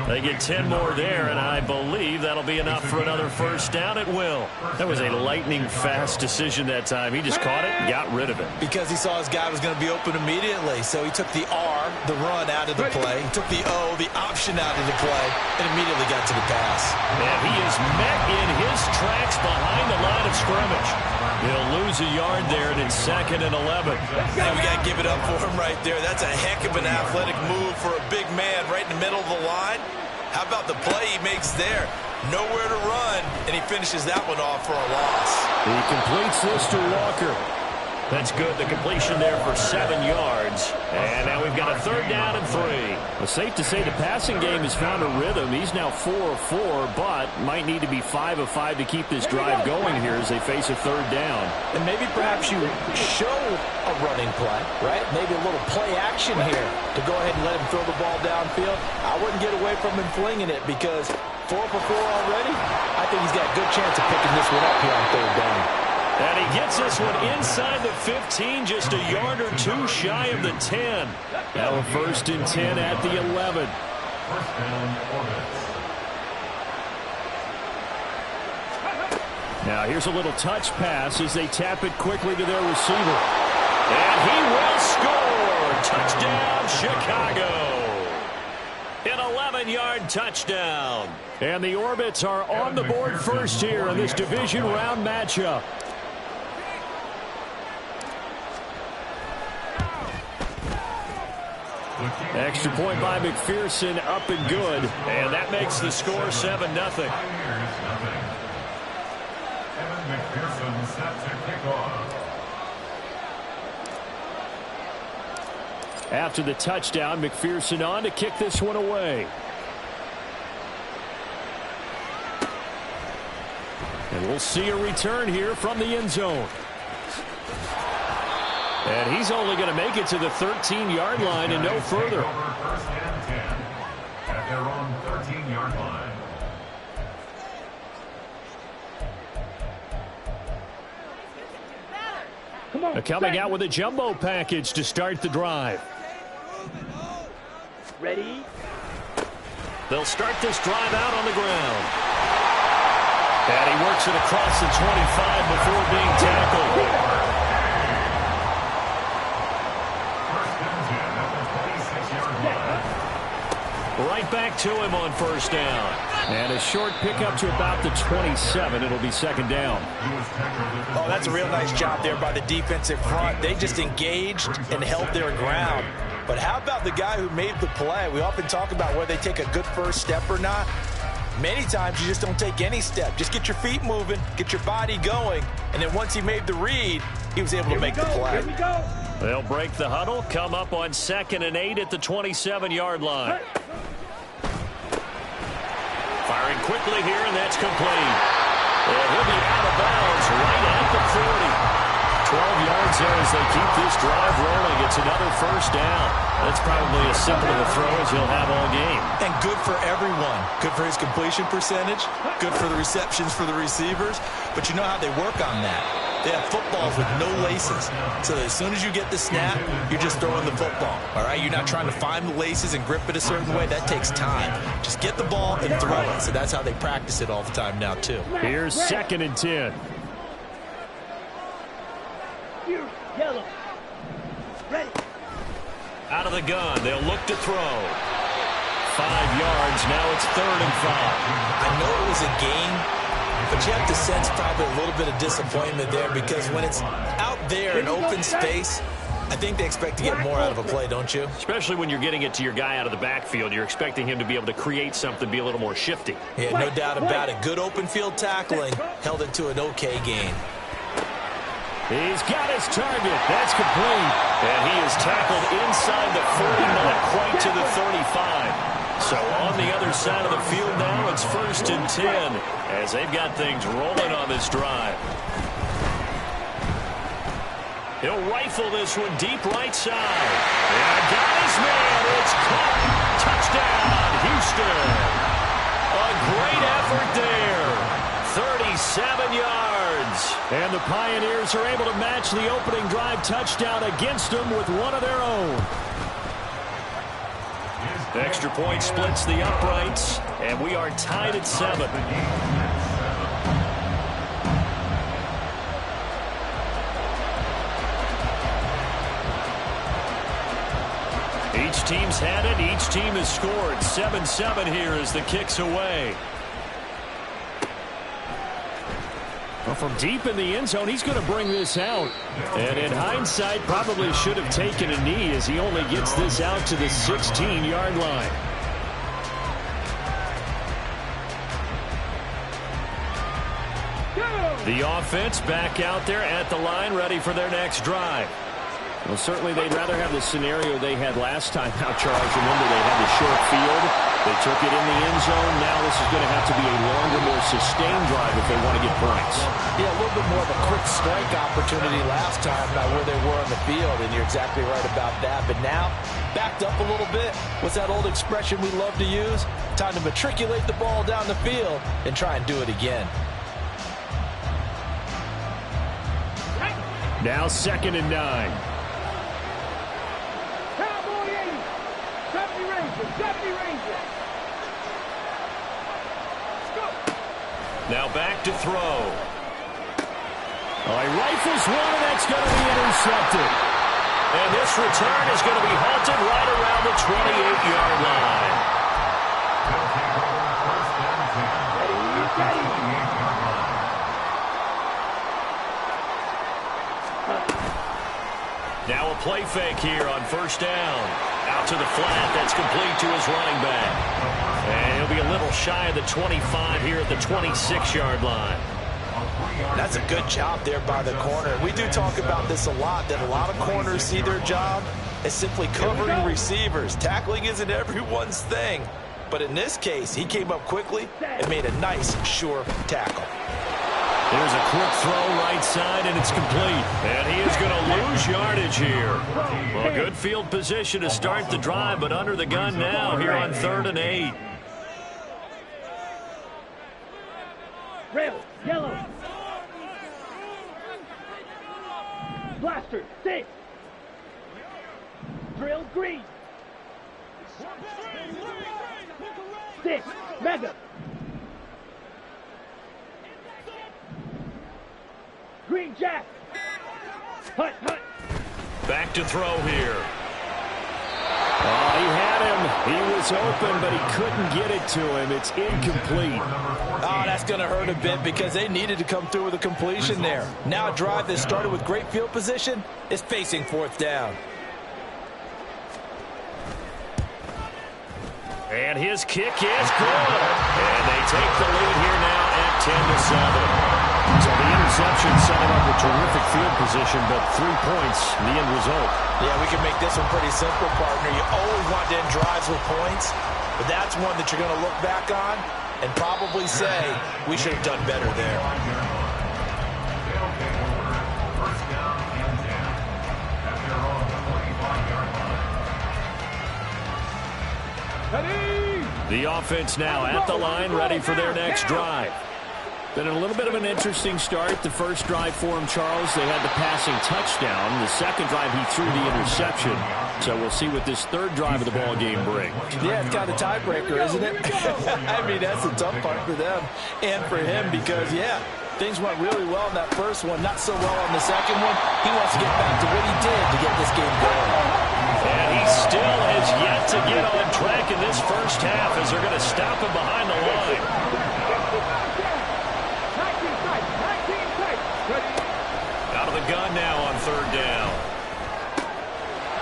They get 10 more there, and I believe that'll be enough for another first down. It will. That was a lightning-fast decision that time. He just caught it and got rid of it. Because he saw his guy was going to be open immediately. So he took the R, the run, out of the play. He took the O, the option, out of the play, and immediately got to the pass. And he is met in his tracks behind the line of scrimmage. He'll lose a yard there, and it's 2nd and 11. And we got to give it up for him right there. That's a heck of an athletic move for a big man right in the middle of the line. How about the play he makes there? Nowhere to run, and he finishes that one off for a loss. He completes this to Walker. That's good. The completion there for 7 yards. And now we've got a 3rd down and 3. Well, safe to say the passing game has found a rhythm. He's now 4 of 4, but might need to be 5 of 5 to keep this drive going here as they face a 3rd down. And maybe perhaps you show a running play, right? Maybe a little play action here to go ahead and let him throw the ball downfield. I wouldn't get away from him flinging it because 4 for 4 already. I think he's got a good chance of picking this one up here on 3rd down. And he gets this one inside the 15, just a yard or 2 shy of the 10. Now a 1st and 10 at the 11. First down, Orbits. Now here's a little touch pass as they tap it quickly to their receiver. And he will score. Touchdown, Chicago. An 11-yard touchdown. And the Orbits are on the board first here in this division round matchup. Extra point by McPherson, up and good. And that makes the score 7-0. Evan McPherson set to kick off. After the touchdown, McPherson on to kick this one away. And we'll see a return here from the end zone. And he's only going to make it to the 13-yard line and no further. First and 10 at their own 13-yard line. Come on. Coming out with a jumbo package to start the drive. Ready? They'll start this drive out on the ground. And he works it across the 25 before being tackled. Right back to him on first down. And a short pickup to about the 27. It'll be second down. Oh, that's a real nice job there by the defensive front. They just engaged and held their ground. But how about the guy who made the play? We often talk about whether they take a good first step or not. Many times you just don't take any step. Just get your feet moving, get your body going, and then once he made the read, he was able to make the play. Here we go. They'll break the huddle, come up on 2nd and 8 at the 27-yard line. Firing quickly here, and that's complete. And he'll be out of bounds right at the 40. 12 yards there as they keep this drive rolling. It's another first down. That's probably as simple of a throw as he'll have all game. And good for everyone. Good for his completion percentage. Good for the receptions for the receivers. But you know how they work on that. They have footballs with no laces. So as soon as you get the snap, you're just throwing the football. All right? You're not trying to find the laces and grip it a certain way. That takes time. Just get the ball and throw it. So that's how they practice it all the time now, too. Here's 2nd and 10. Yellow. Ready. Out of the gun, they'll look to throw. 5 yards, now it's 3rd and 5. I know it was a game, but you have to sense probably a little bit of disappointment there because when it's out there in open space, I think they expect to get more out of a play, don't you? Especially when you're getting it to your guy out of the backfield. You're expecting him to be able to create something, be a little more shifty. Yeah, no doubt about it. Good open field tackling held it to an okay gain. He's got his target. That's complete. And he is tackled inside the 40, not quite to the 35. So on the other side of the field now, it's 1st and 10 as they've got things rolling on this drive. He'll rifle this one deep right side. And got his man. It's caught. Touchdown, Houston. A great effort there. 37 yards. And the Pioneers are able to match the opening drive touchdown against them with one of their own. Extra point splits the uprights, and we are tied at 7. Each team's had it. Each team has scored. 7-7 here as the kick's away. Well, from deep in the end zone, he's going to bring this out. And in hindsight, probably should have taken a knee as he only gets this out to the 16-yard line. The offense back out there at the line, ready for their next drive. Well, certainly they'd rather have the scenario they had last time. Now, Charles, remember they had the short field. They took it in the end zone. Now this is going to have to be a longer, more sustained drive if they want to get points. Yeah, a little bit more of a quick strike opportunity last time by where they were on the field, and you're exactly right about that. But now, backed up a little bit. What's that old expression we love to use? Time to matriculate the ball down the field and try and do it again. Now 2nd and 9. Cowboy 80. 70 Rangers. 70 Rangers. Now back to throw. Oh, he rifles one, and that's going to be intercepted. And this return is going to be halted right around the 28-yard line. Now a play fake here on first down. Out to the flat. That's complete to his running back. And he'll be a little shy of the 25 here at the 26-yard line. That's a good job there by the corner. We do talk about this a lot, that a lot of corners see their job as simply covering receivers. Tackling isn't everyone's thing. But in this case, he came up quickly and made a nice, sure tackle. There's a quick throw right side, and it's complete. And he is going to lose yardage here. Well, good field position to start the drive, but under the gun now here on 3rd and 8. Rail, yellow. Blaster, 6. Drill, green. 6. Mega. Green Jack. Hunt. Back to throw here. Oh, he had him. He was open, but he couldn't get it to him. It's incomplete. Oh, that's going to hurt a bit because they needed to come through with a completion there. Now a drive that started with great field position is facing 4th down. And his kick is good. And they take the lead here now at 10-7. So the interception set him up with terrific field position, but 3 points, the end result. Yeah, we can make this one pretty simple, partner. You always want to end drives with points, but that's one that you're going to look back on and probably say, we should have done better there. First down and 10 at their own 45-yard line. The offense now at the line, ready for their next drive. Been a little bit of an interesting start. The first drive for him, Charles, they had the passing touchdown. The second drive, he threw the interception. So we'll see what this third drive of the ball game brings. Yeah, it's kind of a tiebreaker, isn't it? I mean, that's the tough part for them and for him because, yeah, things went really well in that first one, not so well on the second one. He wants to get back to what he did to get this game going. And he still has yet to get on track in this first half as they're going to stop him behind the line. Out of the gun now on 3rd down.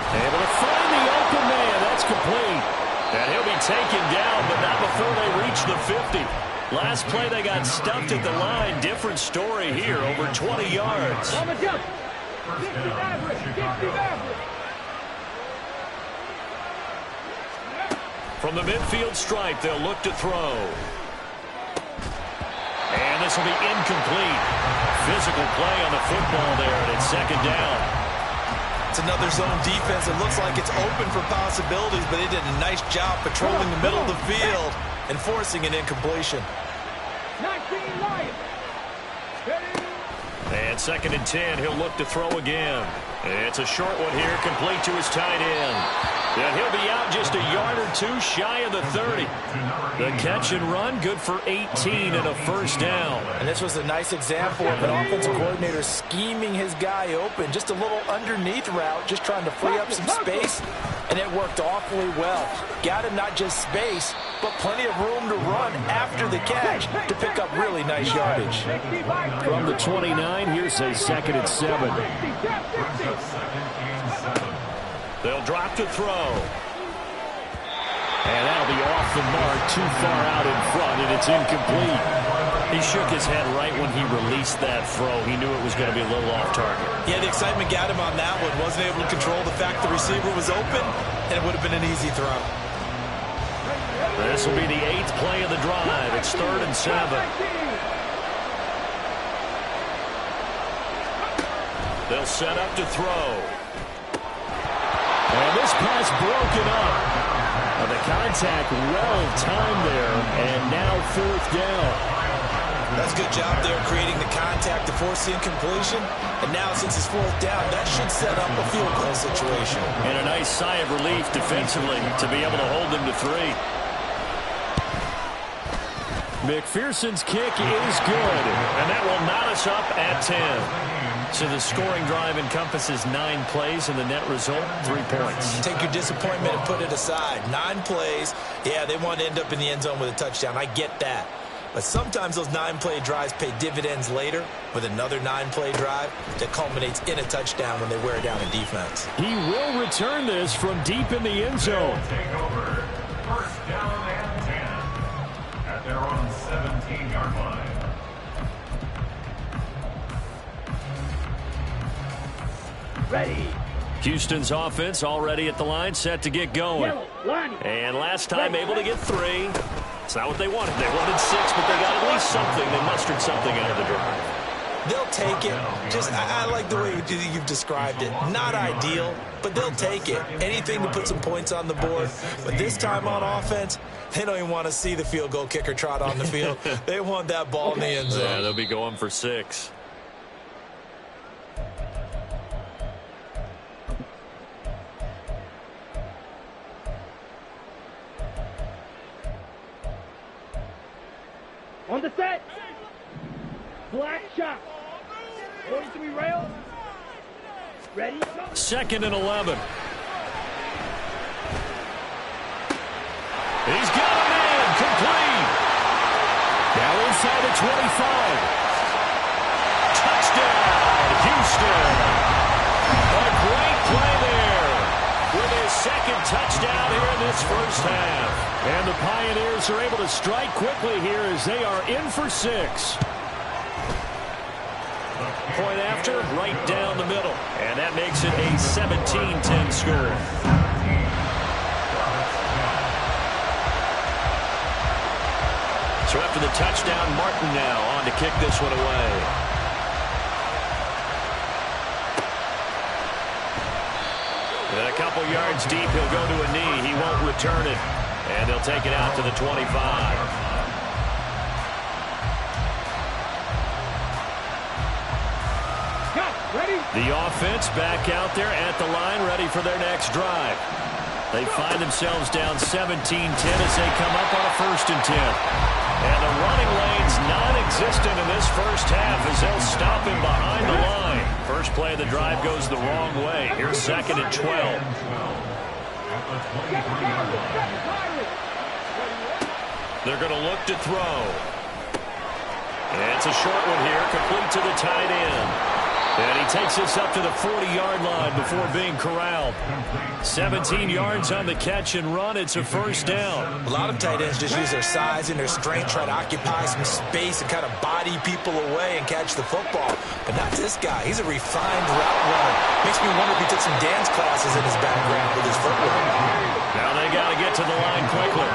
Able to find the open man. That's complete. And he'll be taken down, but not before they reach the 50. Last play, they got stuffed at the line. Different story here, over 20 yards. On the jump. 60 average. 60 average. From the midfield stripe, they'll look to throw. And this will be incomplete. Physical play on the football there, and it's 2nd down. It's another zone defense. It looks like it's open for possibilities, but they did a nice job patrolling the middle of the field and forcing an incompletion. 19 Lions. And 2nd and 10, he'll look to throw again. It's a short one here, complete to his tight end. And he'll be out just a yard or two shy of the 30. The catch and run, good for 18 and a first down. And this was a nice example of an offensive coordinator scheming his guy open. Just a little underneath route, just trying to free up some space. And it worked awfully well. Got him not just space, but plenty of room to run after the catch to pick up really nice yardage. From the 29, here's a 2nd and 7. They'll drop to throw. And that'll be off the mark, too far out in front, and it's incomplete. He shook his head right when he released that throw. He knew it was going to be a little off target. Yeah, the excitement got him on that one. Wasn't able to control the fact the receiver was open, and it would have been an easy throw. This will be the 8th play of the drive. It's 3rd and 7. They'll set up to throw. And this pass broken up. The contact well timed there, and now 4th down. That's a good job there creating the contact to force the incompletion. And now since it's 4th down, that should set up a field goal situation. And a nice sigh of relief defensively to be able to hold them to 3. McPherson's kick is good. And that will knot us up at 10. So the scoring drive encompasses 9 plays, and the net result, 3 points. Take your disappointment and put it aside. 9 plays. Yeah, they want to end up in the end zone with a touchdown. I get that. But sometimes those 9-play drives pay dividends later with another 9-play drive that culminates in a touchdown when they wear down a defense. He will return this from deep in the end zone. Take over. First down and 10 at their own 17-yard line. Ready. Houston's offense already at the line, set to get going. And last time able to get 3. It's not what they wanted. They wanted 6, but they got at least something. They mustered something out of the drive. They'll take it. Just, I like the way you've described it. Not ideal, but they'll take it. Anything to put some points on the board. But this time on offense, they don't even want to see the field goal kicker trot on the field. They want that ball in the end zone. Yeah, they'll be going for 6. On the set. Black shot. Going to be railed. Ready? Go. 2nd and 11. He's got a man. Complete. Now inside the 25. Touchdown, Houston. A great play there with his 2nd touchdown here in this first half. And the Pioneers are able to strike quickly here as they are in for 6. Point after, right down the middle. And that makes it a 17-10 score. So after the touchdown, Martin now on to kick this one away. And a couple yards deep, he'll go to a knee. He won't return it. And they'll take it out to the 25. The offense back out there at the line, ready for their next drive. They find themselves down 17-10 as they come up on a 1st and 10. And the running lane's non-existent in this first half as they'll stop him behind the line. First play of the drive goes the wrong way. Here's 2nd and 12. They're going to look to throw. And it's a short one here, complete to the tight end. And he takes this up to the 40-yard line before being corralled. 17 yards on the catch and run. It's a 1st down. A lot of tight ends just use their size and their strength, try to occupy some space and kind of body people away and catch the football. But not this guy. He's a refined route runner. Makes me wonder if he took some dance classes in his background with his footwork. Now they got to get to the line quickly.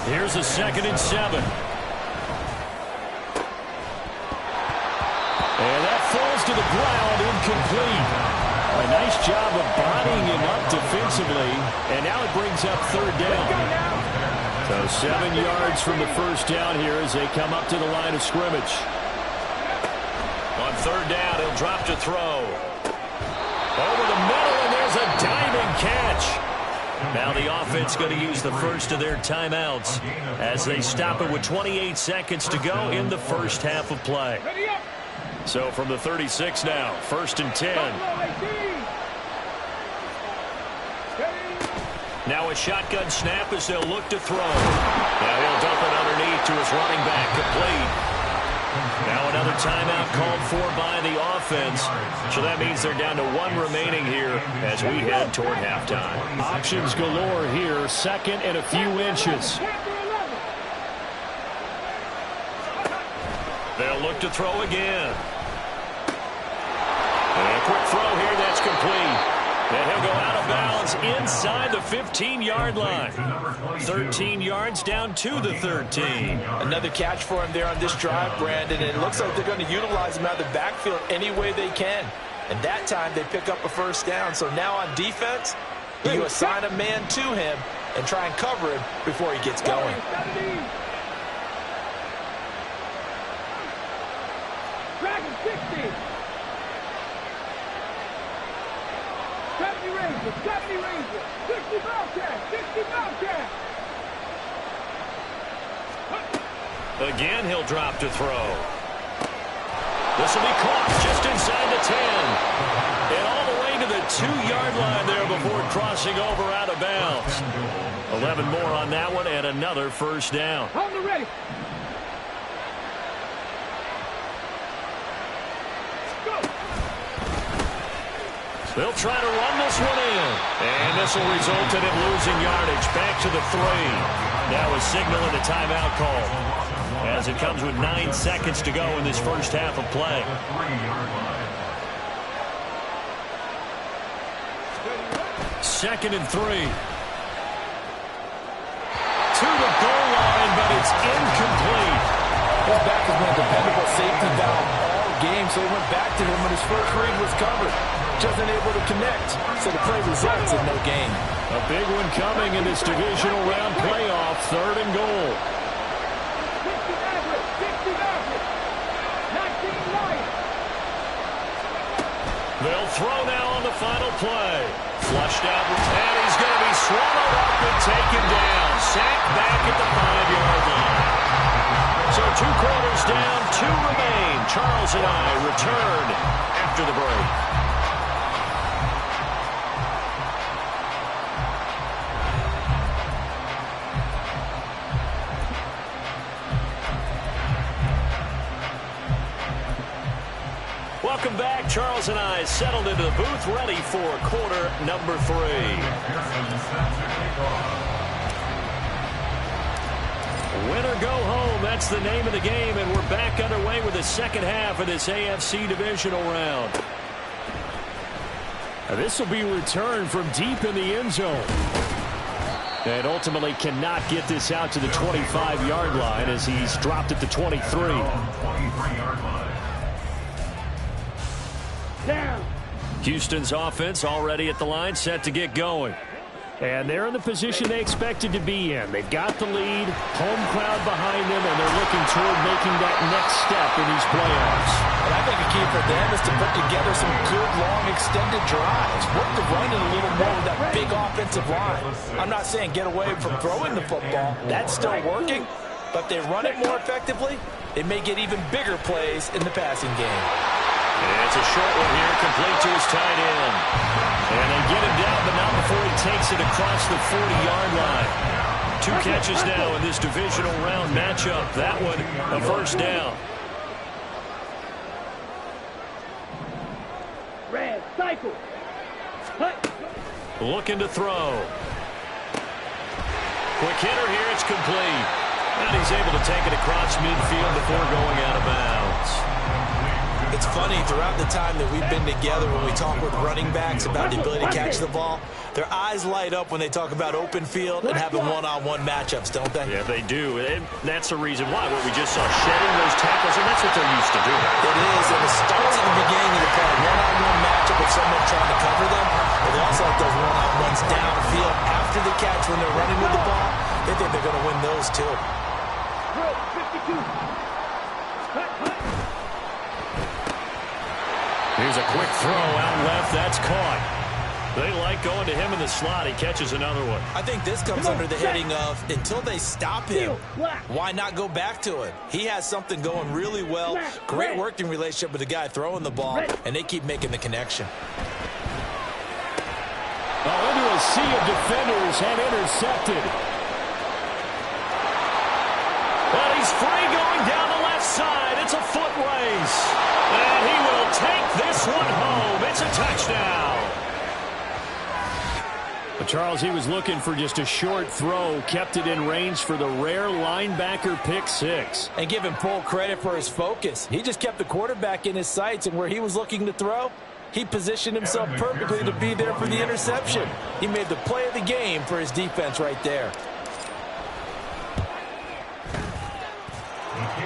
Here's a 2nd and 7. And that falls to the ground, incomplete. A nice job of bodying him up defensively. And now it brings up 3rd down. So 7 yards from the 1st down here as they come up to the line of scrimmage. On 3rd down, he'll drop to throw. Over the middle, and there's a diving catch. Now the offense going to use the first of their timeouts as they stop it with 28 seconds to go in the first half of play. So from the 36 now, 1st and 10. Now a shotgun snap as they'll look to throw. Now he'll dump it underneath to his running back, complete. Now another timeout called for by the offense. So that means they're down to 1 remaining here as we head toward halftime. Options galore here, 2nd and a few inches. They'll look to throw again. And a quick throw here, that's complete. And he'll go out of bounds inside the 15-yard line. 13 yards down to the 13. Another catch for him there on this drive, Brandon. And it looks like they're going to utilize him out of the backfield any way they can. And that time they pick up a 1st down. So now on defense, you assign a man to him and try and cover him before he gets going. Dragon 60. 70 Rangers, 70 Rangers, 60 Bobcats, 60 Bobcats. Again, he'll drop to throw. This will be caught just inside the 10. And all the way to the 2-yard line there before crossing over out of bounds. 11 more on that one and another 1st down. On the ready. They'll try to run this one in. And this will result in it losing yardage. Back to the 3. Now a signal and a timeout call as it comes with 9 seconds to go in this first half of play. Second and 3. To the goal line, but it's incomplete. His back has been a dependable safety valve all game, so he went back to him when his first read was covered. Just unable to connect, so the play results in no gain. A big one coming in this divisional round playoff, 3rd and goal. 60 Mavericks, 60 Mavericks, 19 Lions. They'll throw now on the final play. Flushed out, and he's going to be swallowed up and taken down. Sacked back at the 5-yard line. So 2 quarters down, 2 remain. Charles and I return after the break. Welcome back. Charles and I settled into the booth, ready for quarter number 3. Win or go home, that's the name of the game, and we're back underway with the second half of this AFC divisional round. Now, this will be returned from deep in the end zone. And ultimately cannot get this out to the 25-yard line as he's dropped at the 23. 23-yard line. Down. Houston's offense already at the line, set to get going. And they're in the position they expected to be in. They've got the lead, home crowd behind them, and they're looking toward making that next step in these playoffs. And I think a key for them is to put together some good, long, extended drives. Work the run in a little more with that big offensive line. I'm not saying get away from throwing the football. That's still working. But if they run it more effectively, they may get even bigger plays in the passing game. And it's a short one here, complete to his tight end. And they get him down, but not before he takes it across the 40-yard line. 2 catches now in this divisional round matchup. That one, a first down. Red, cycle. Hut. Looking to throw. Quick hitter here, it's complete. And he's able to take it across midfield before going out of bounds. It's funny, throughout the time that we've been together, when we talk with running backs about the ability to catch the ball, their eyes light up when they talk about open field and having one-on-one matchups, don't they? Yeah, they do. And that's the reason why. What we just saw, shedding those tackles, and that's what they're used to doing. It is, and it starts at the beginning of the play. One-on-one matchup with someone trying to cover them, but they also like those one-on-ones downfield after the catch when they're running with the ball. They think they're going to win those, too. 52. Hut, hut. Here's a quick throw out left. That's caught. They like going to him in the slot. He catches another one. I think this comes under the heading of, until they stop him, why not go back to it? He has something going really well. Great working relationship with the guy throwing the ball, and they keep making the connection. Into a sea of defenders and intercepted. But he's free going down the left side. It's a foot race. And he will take this one home. It's a touchdown. But Charles, he was looking for just a short throw, kept it in range for the rare linebacker pick 6. And give him full credit for his focus. He just kept the quarterback in his sights, and where he was looking to throw, he positioned himself perfectly to be there for the interception. He made the play of the game for his defense right there.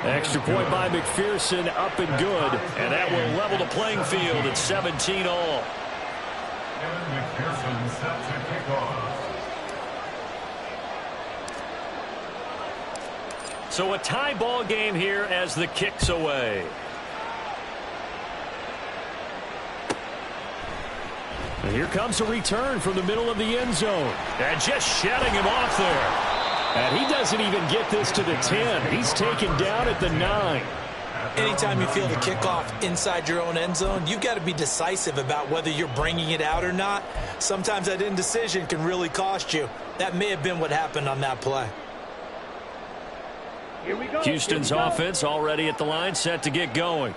Extra point by McPherson, up and good. And that will level the playing field at 17 all. Kevin McPherson set to kick off. So a tie ball game here as the kick's away. And here comes a return from the middle of the end zone. And just shedding him off there. And he doesn't even get this to the 10. He's taken down at the 9. Anytime you feel the kickoff inside your own end zone, you've got to be decisive about whether you're bringing it out or not. Sometimes that indecision can really cost you. That may have been what happened on that play. Here we go. Houston's Here we go. offense already at the line, set to get going.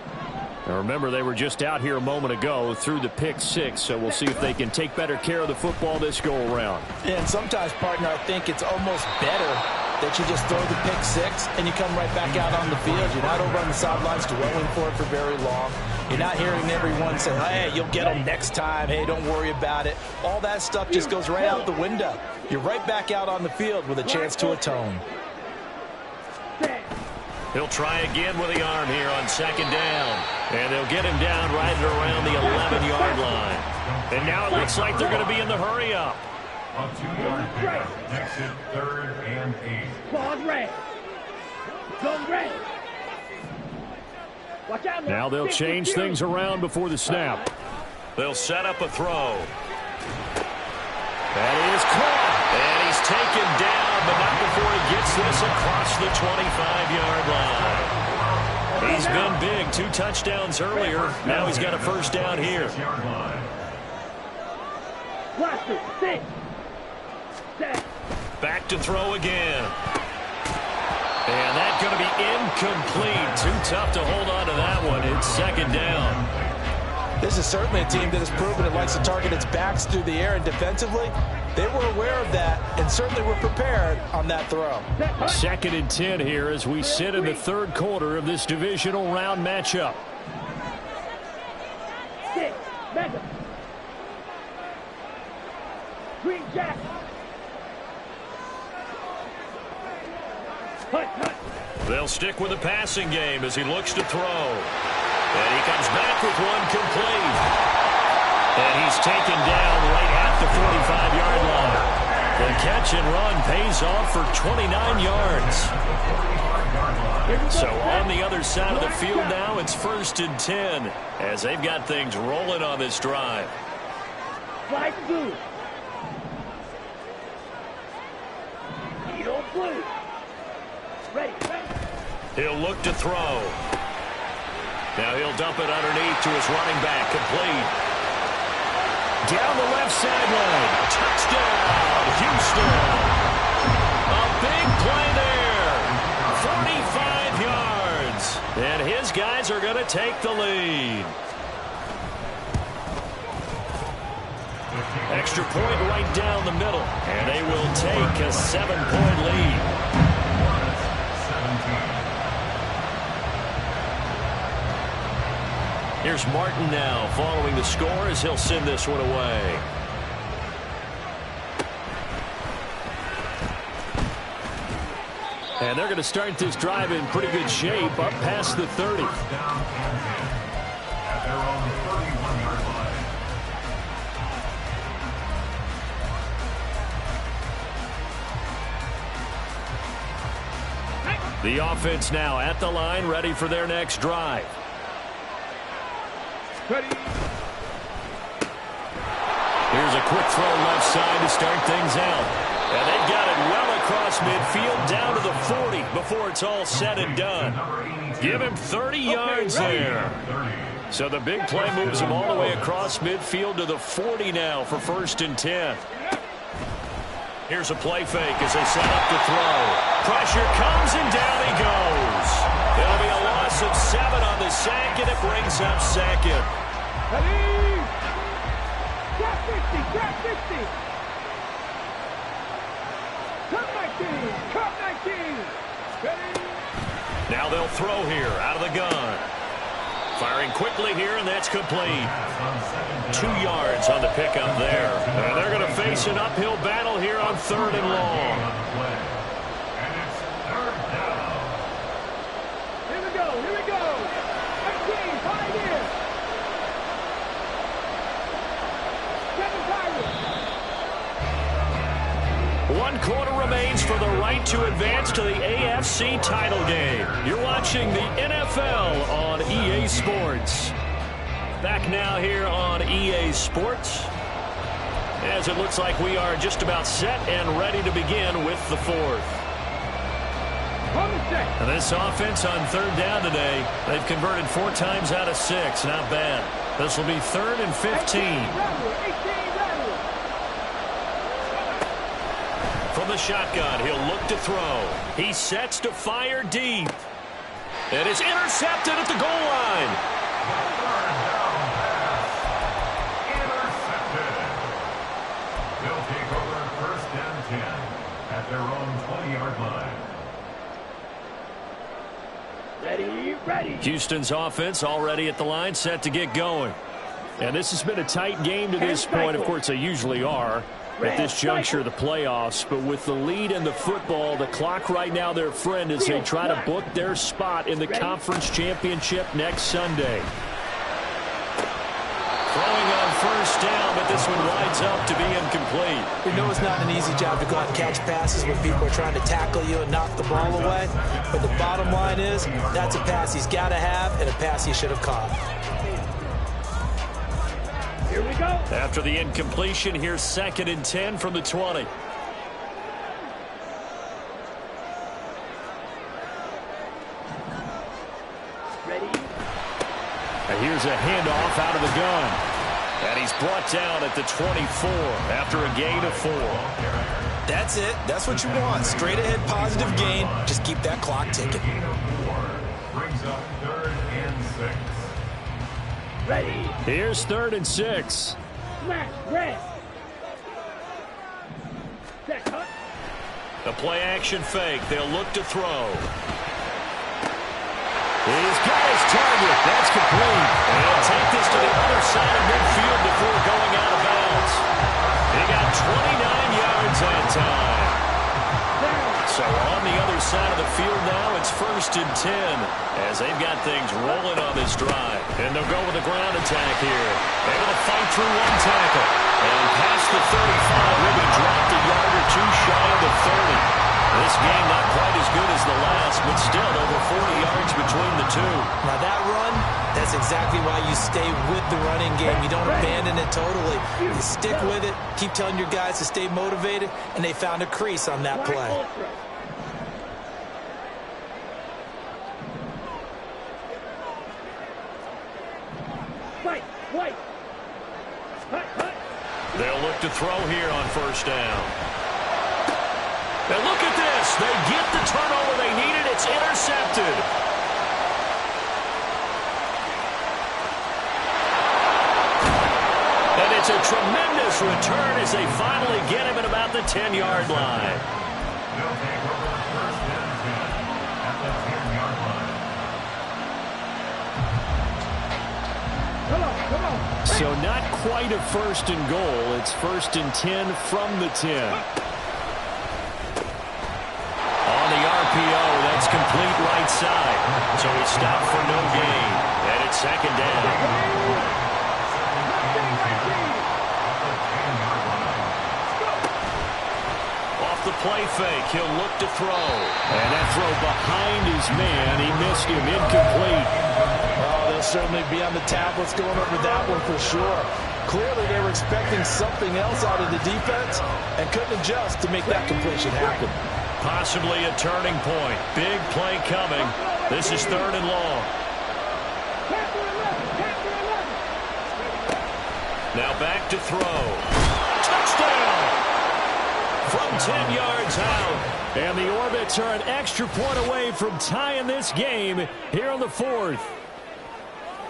Now remember, they were just out here a moment ago through the pick 6, so we'll see if they can take better care of the football this go-around. And sometimes, partner, I think it's almost better that you just throw the pick 6 and you come right back out on the field. You're not over on the sidelines dwelling for it for very long. You're not hearing everyone say, hey, you'll get them next time. Hey, don't worry about it. All that stuff just goes right out the window. You're right back out on the field with a chance to atone. He'll try again with the arm here on second down. And they'll get him down right at around the 11-yard line. And now it looks like they're going to be in the hurry-up. A 2-yard pickup. Exit 3rd and 8. Claws red. Zone red. Watch out. Now they'll change things around before the snap. They'll set up a throw. That is caught. And he's taken down, but not before he gets this across the 25-yard line. He's been big. 2 touchdowns earlier. Now he's got a first down here. Back to throw again. And that's going to be incomplete. Too tough to hold on to that one. It's second down. This is certainly a team that has proven it likes to target its backs through the air, and defensively, they were aware of that and certainly were prepared on that throw. 2nd and 10 here as we sit in the 3rd quarter of this divisional round matchup. Green Jack. They'll stick with the passing game as he looks to throw. And he comes back with one complete. And he's taken down right at the 45-yard line. The catch and run pays off for 29 yards. So on the other side of the field now, it's 1st and 10 as they've got things rolling on this drive. Flag blue. Eagle blue. Ready. He'll look to throw. Now he'll dump it underneath to his running back. Complete. Down the left sideline. Touchdown, Houston. A big play there. 45 yards. And his guys are going to take the lead. Extra point right down the middle. And they will take a 7-point lead. Here's Martin now following the score as he'll send this one away. And they're going to start this drive in pretty good shape up past the 30. At their own 31-yard line. The offense now at the line, ready for their next drive. Ready. Here's a quick throw left side to start things out. And they've got it well across midfield down to the 40 before it's all said and done. Give him 30 yards there. So the big play moves him all the way across midfield to the 40 now for 1st and 10. Here's a play fake as they set up to throw. Pressure comes and down he goes. It'll be a loss of 7 on the sack, and it brings up 2nd. Ready. Trap 50. Trap 50. Cut 19. Cut 19. Ready. Now they'll throw here out of the gun. Firing quickly here, and that's complete. 2 yards on the pickup there. And they're going to face an uphill battle here on 3rd and long. And it's 3rd down. Here we go. Here we go. 19. 5 in. 7 Tigers. 1 quarter remains for the right to advance to the AFC title game. You're watching the NFL on EA Sports. Back now here on EA Sports, as it looks like we are just about set and ready to begin with the 4th. And this offense on 3rd down today, they've converted 4 times out of 6. Not bad. This will be 3rd and 15. From the shotgun, he'll look to throw. He sets to fire deep. And it's intercepted at the goal line. Intercepted. They'll take over 1st and 10 at their own 20-yard line. Ready, ready. Houston's offense already at the line, set to get going. And this has been a tight game to this point. Of course, they usually are at this juncture of the playoffs. But with the lead in the football, the clock right now their friend as they try to book their spot in the conference championship next Sunday. Throwing on 1st down, but this one winds up to be incomplete. We know it's not an easy job to go out and catch passes when people are trying to tackle you and knock the ball away. But the bottom line is that's a pass he's got to have and a pass he should have caught. Here we go. After the incompletion, here's 2nd and 10 from the 20. Ready? And here's a handoff out of the gun. And he's brought down at the 24 after a gain of 4. That's it. That's what you want. Straight ahead positive gain. Just keep that clock ticking. Gain of 4 brings up 3rd and 6. Ready? Here's 3rd and 6. Smash. Red. Set. Cut. The play action fake. They'll look to throw. He's got his target. That's complete. And he'll take this to the other side of midfield before going out of bounds. He got 29 yards that time. So on the other side of the field now, it's 1st and 10 as they've got things rolling on this drive. And they'll go with a ground attack here. Able to fight through one tackle. And past the 35, maybe dropped a yard or two shy of the 30. This game not quite as good as the last, but still over 40 yards between the two. Now that run, that's exactly why you stay with the running game. You don't abandon it totally. You stick with it, keep telling your guys to stay motivated, and they found a crease on that play. Fight. White. Cut. Cut. They'll look to throw here on 1st down. And look at this. They get the turnover they needed. It's intercepted. And it's a tremendous return as they finally get him at about the 10-yard line. They'll take over 1st and 10 at the 10-yard line. Come on. So not quite a 1st and goal. It's 1st and 10 from the 10. RPO, that's complete right side. So he stopped for no gain. And it's 2nd down. Off the play fake, he'll look to throw. And that throw behind his man, he missed him, incomplete. Oh, they'll certainly be on the tablets going over that one for sure. Clearly they were expecting something else out of the defense and couldn't adjust to make that completion happen. Possibly a turning point. Big play coming. This is 3rd and long. Now back to throw. Touchdown! From 10 yards out. And the Orbits are an extra point away from tying this game here on the 4th.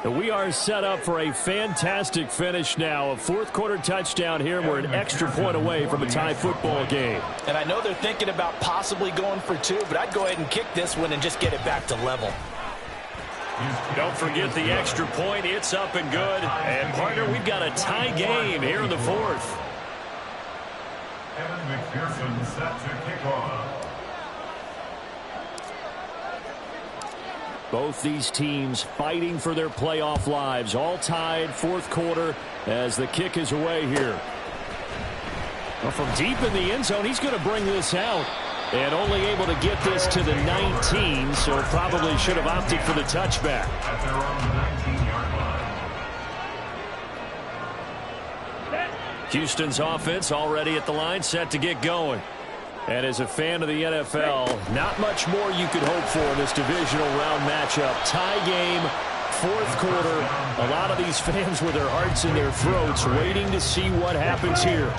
We are set up for a fantastic finish now. A 4th quarter touchdown here. We're an extra point away from a tie football game. And I know they're thinking about possibly going for 2, but I'd go ahead and kick this one and just get it back to level. Don't forget the extra point. It's up and good. And, partner, we've got a tie game here in the 4th. Evan McPherson set to kick off. Both these teams fighting for their playoff lives. All tied, 4th quarter as the kick is away here. Well, from deep in the end zone, he's going to bring this out. And only able to get this to the 19, so probably should have opted for the touchback. At their own 19-yard line. Houston's offense already at the line, set to get going. And as a fan of the NFL, not much more you could hope for in this divisional round matchup. Tie game, 4th quarter. A lot of these fans with their hearts in their throats waiting to see what happens here.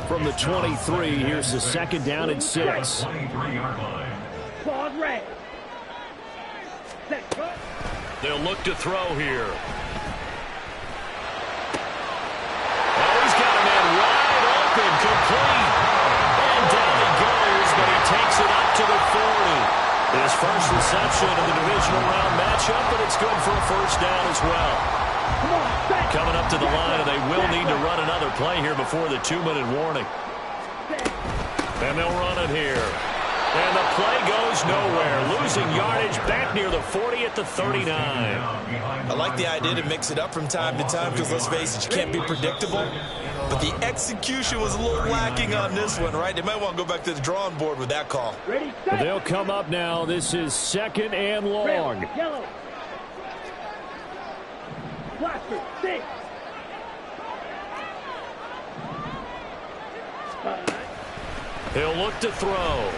From the 23, here's the 2nd down and 6. 23-yard line. Claws red. Set. Cut. They'll look to throw here. Oh, he's got a man wide open, complete. And down he goes, but he takes it up to the 40. His first reception of the divisional round matchup, but it's good for a 1st down as well. Coming up to the line, and they will need to run another play here before the 2-minute warning. And they'll run it here. And the play goes nowhere. Losing yardage back near the 40 at the 39. I like the idea to mix it up from time to time because, let's face it, you can't be predictable. But the execution was a little lacking on this one, right? They might want to go back to the drawing board with that call. Ready, They'll come up now. This is 2nd and long. Yellow. Blaster, 6. He'll look to throw.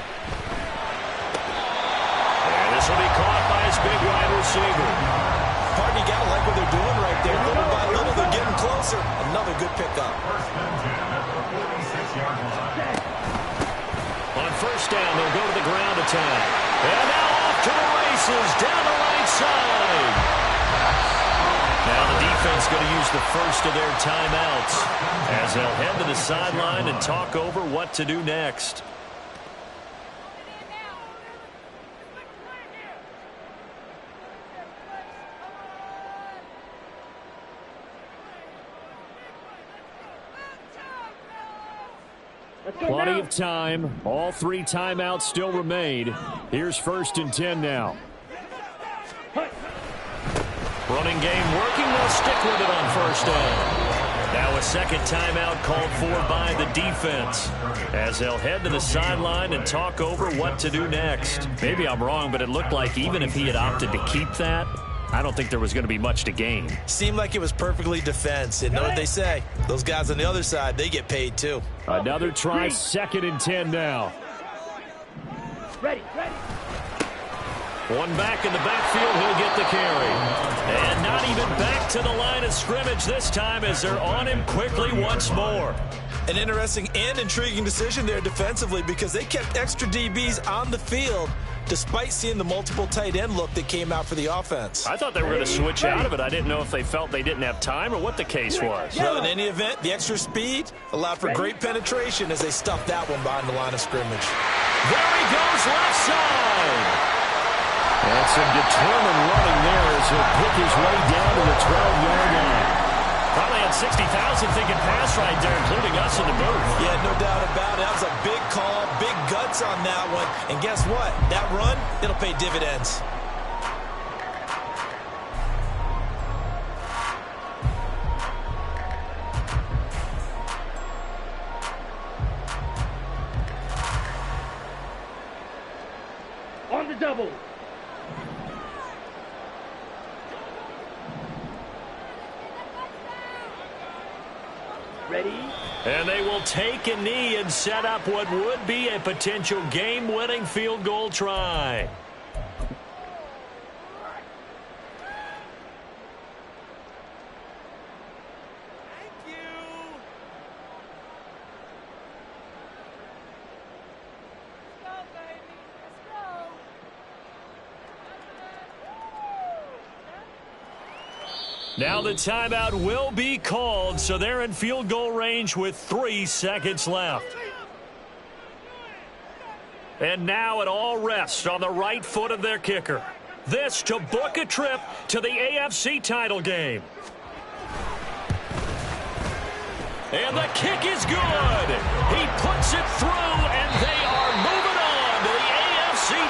And this will be caught by his big wide receiver. Partner, you got to like what they're doing right there. Little by little, they're getting closer. Another good pickup. First and 10 at the 46-yard line. On first down, they'll go to the ground attack. And now off to the races down the right side. Now the defense going to use the first of their timeouts as they'll head to the sideline and talk over what to do next. Plenty of time. All 3 timeouts still remain. Here's first and 10 now. Running game working. They'll stick with it on first down. Now a second timeout called for by the defense as they'll head to the sideline and talk over what to do next. Maybe I'm wrong, but it looked like even if he had opted to keep that, I don't think there was going to be much to gain. Seemed like it was perfectly defense. And know what they say? Those guys on the other side, they get paid too. Another try, second and 10 now. Ready. One back in the backfield, he'll get the carry. And not even back to the line of scrimmage this time as they're on him quickly once more. An interesting and intriguing decision there defensively because they kept extra DBs on the field despite seeing the multiple tight end look that came out for the offense. I thought they were going to switch out of it. I didn't know if they felt they didn't have time or what the case was. Well, in any event, the extra speed allowed for great penetration as they stuffed that one behind the line of scrimmage. There he goes, left side. And some determined running there as he'll pick his way down to the 12-yard line. Probably had 60,000 thinking pass right there, including us in the booth. Yeah, no doubt about it. That was a big call, big guts on that one. And guess what? That run, it'll pay dividends. On the double. Ready? And they will take a knee and set up what would be a potential game-winning field goal try. Now the timeout will be called, so they're in field goal range with 3 seconds left. And now it all rests on the right foot of their kicker. This to book a trip to the AFC title game. And the kick is good. He puts it through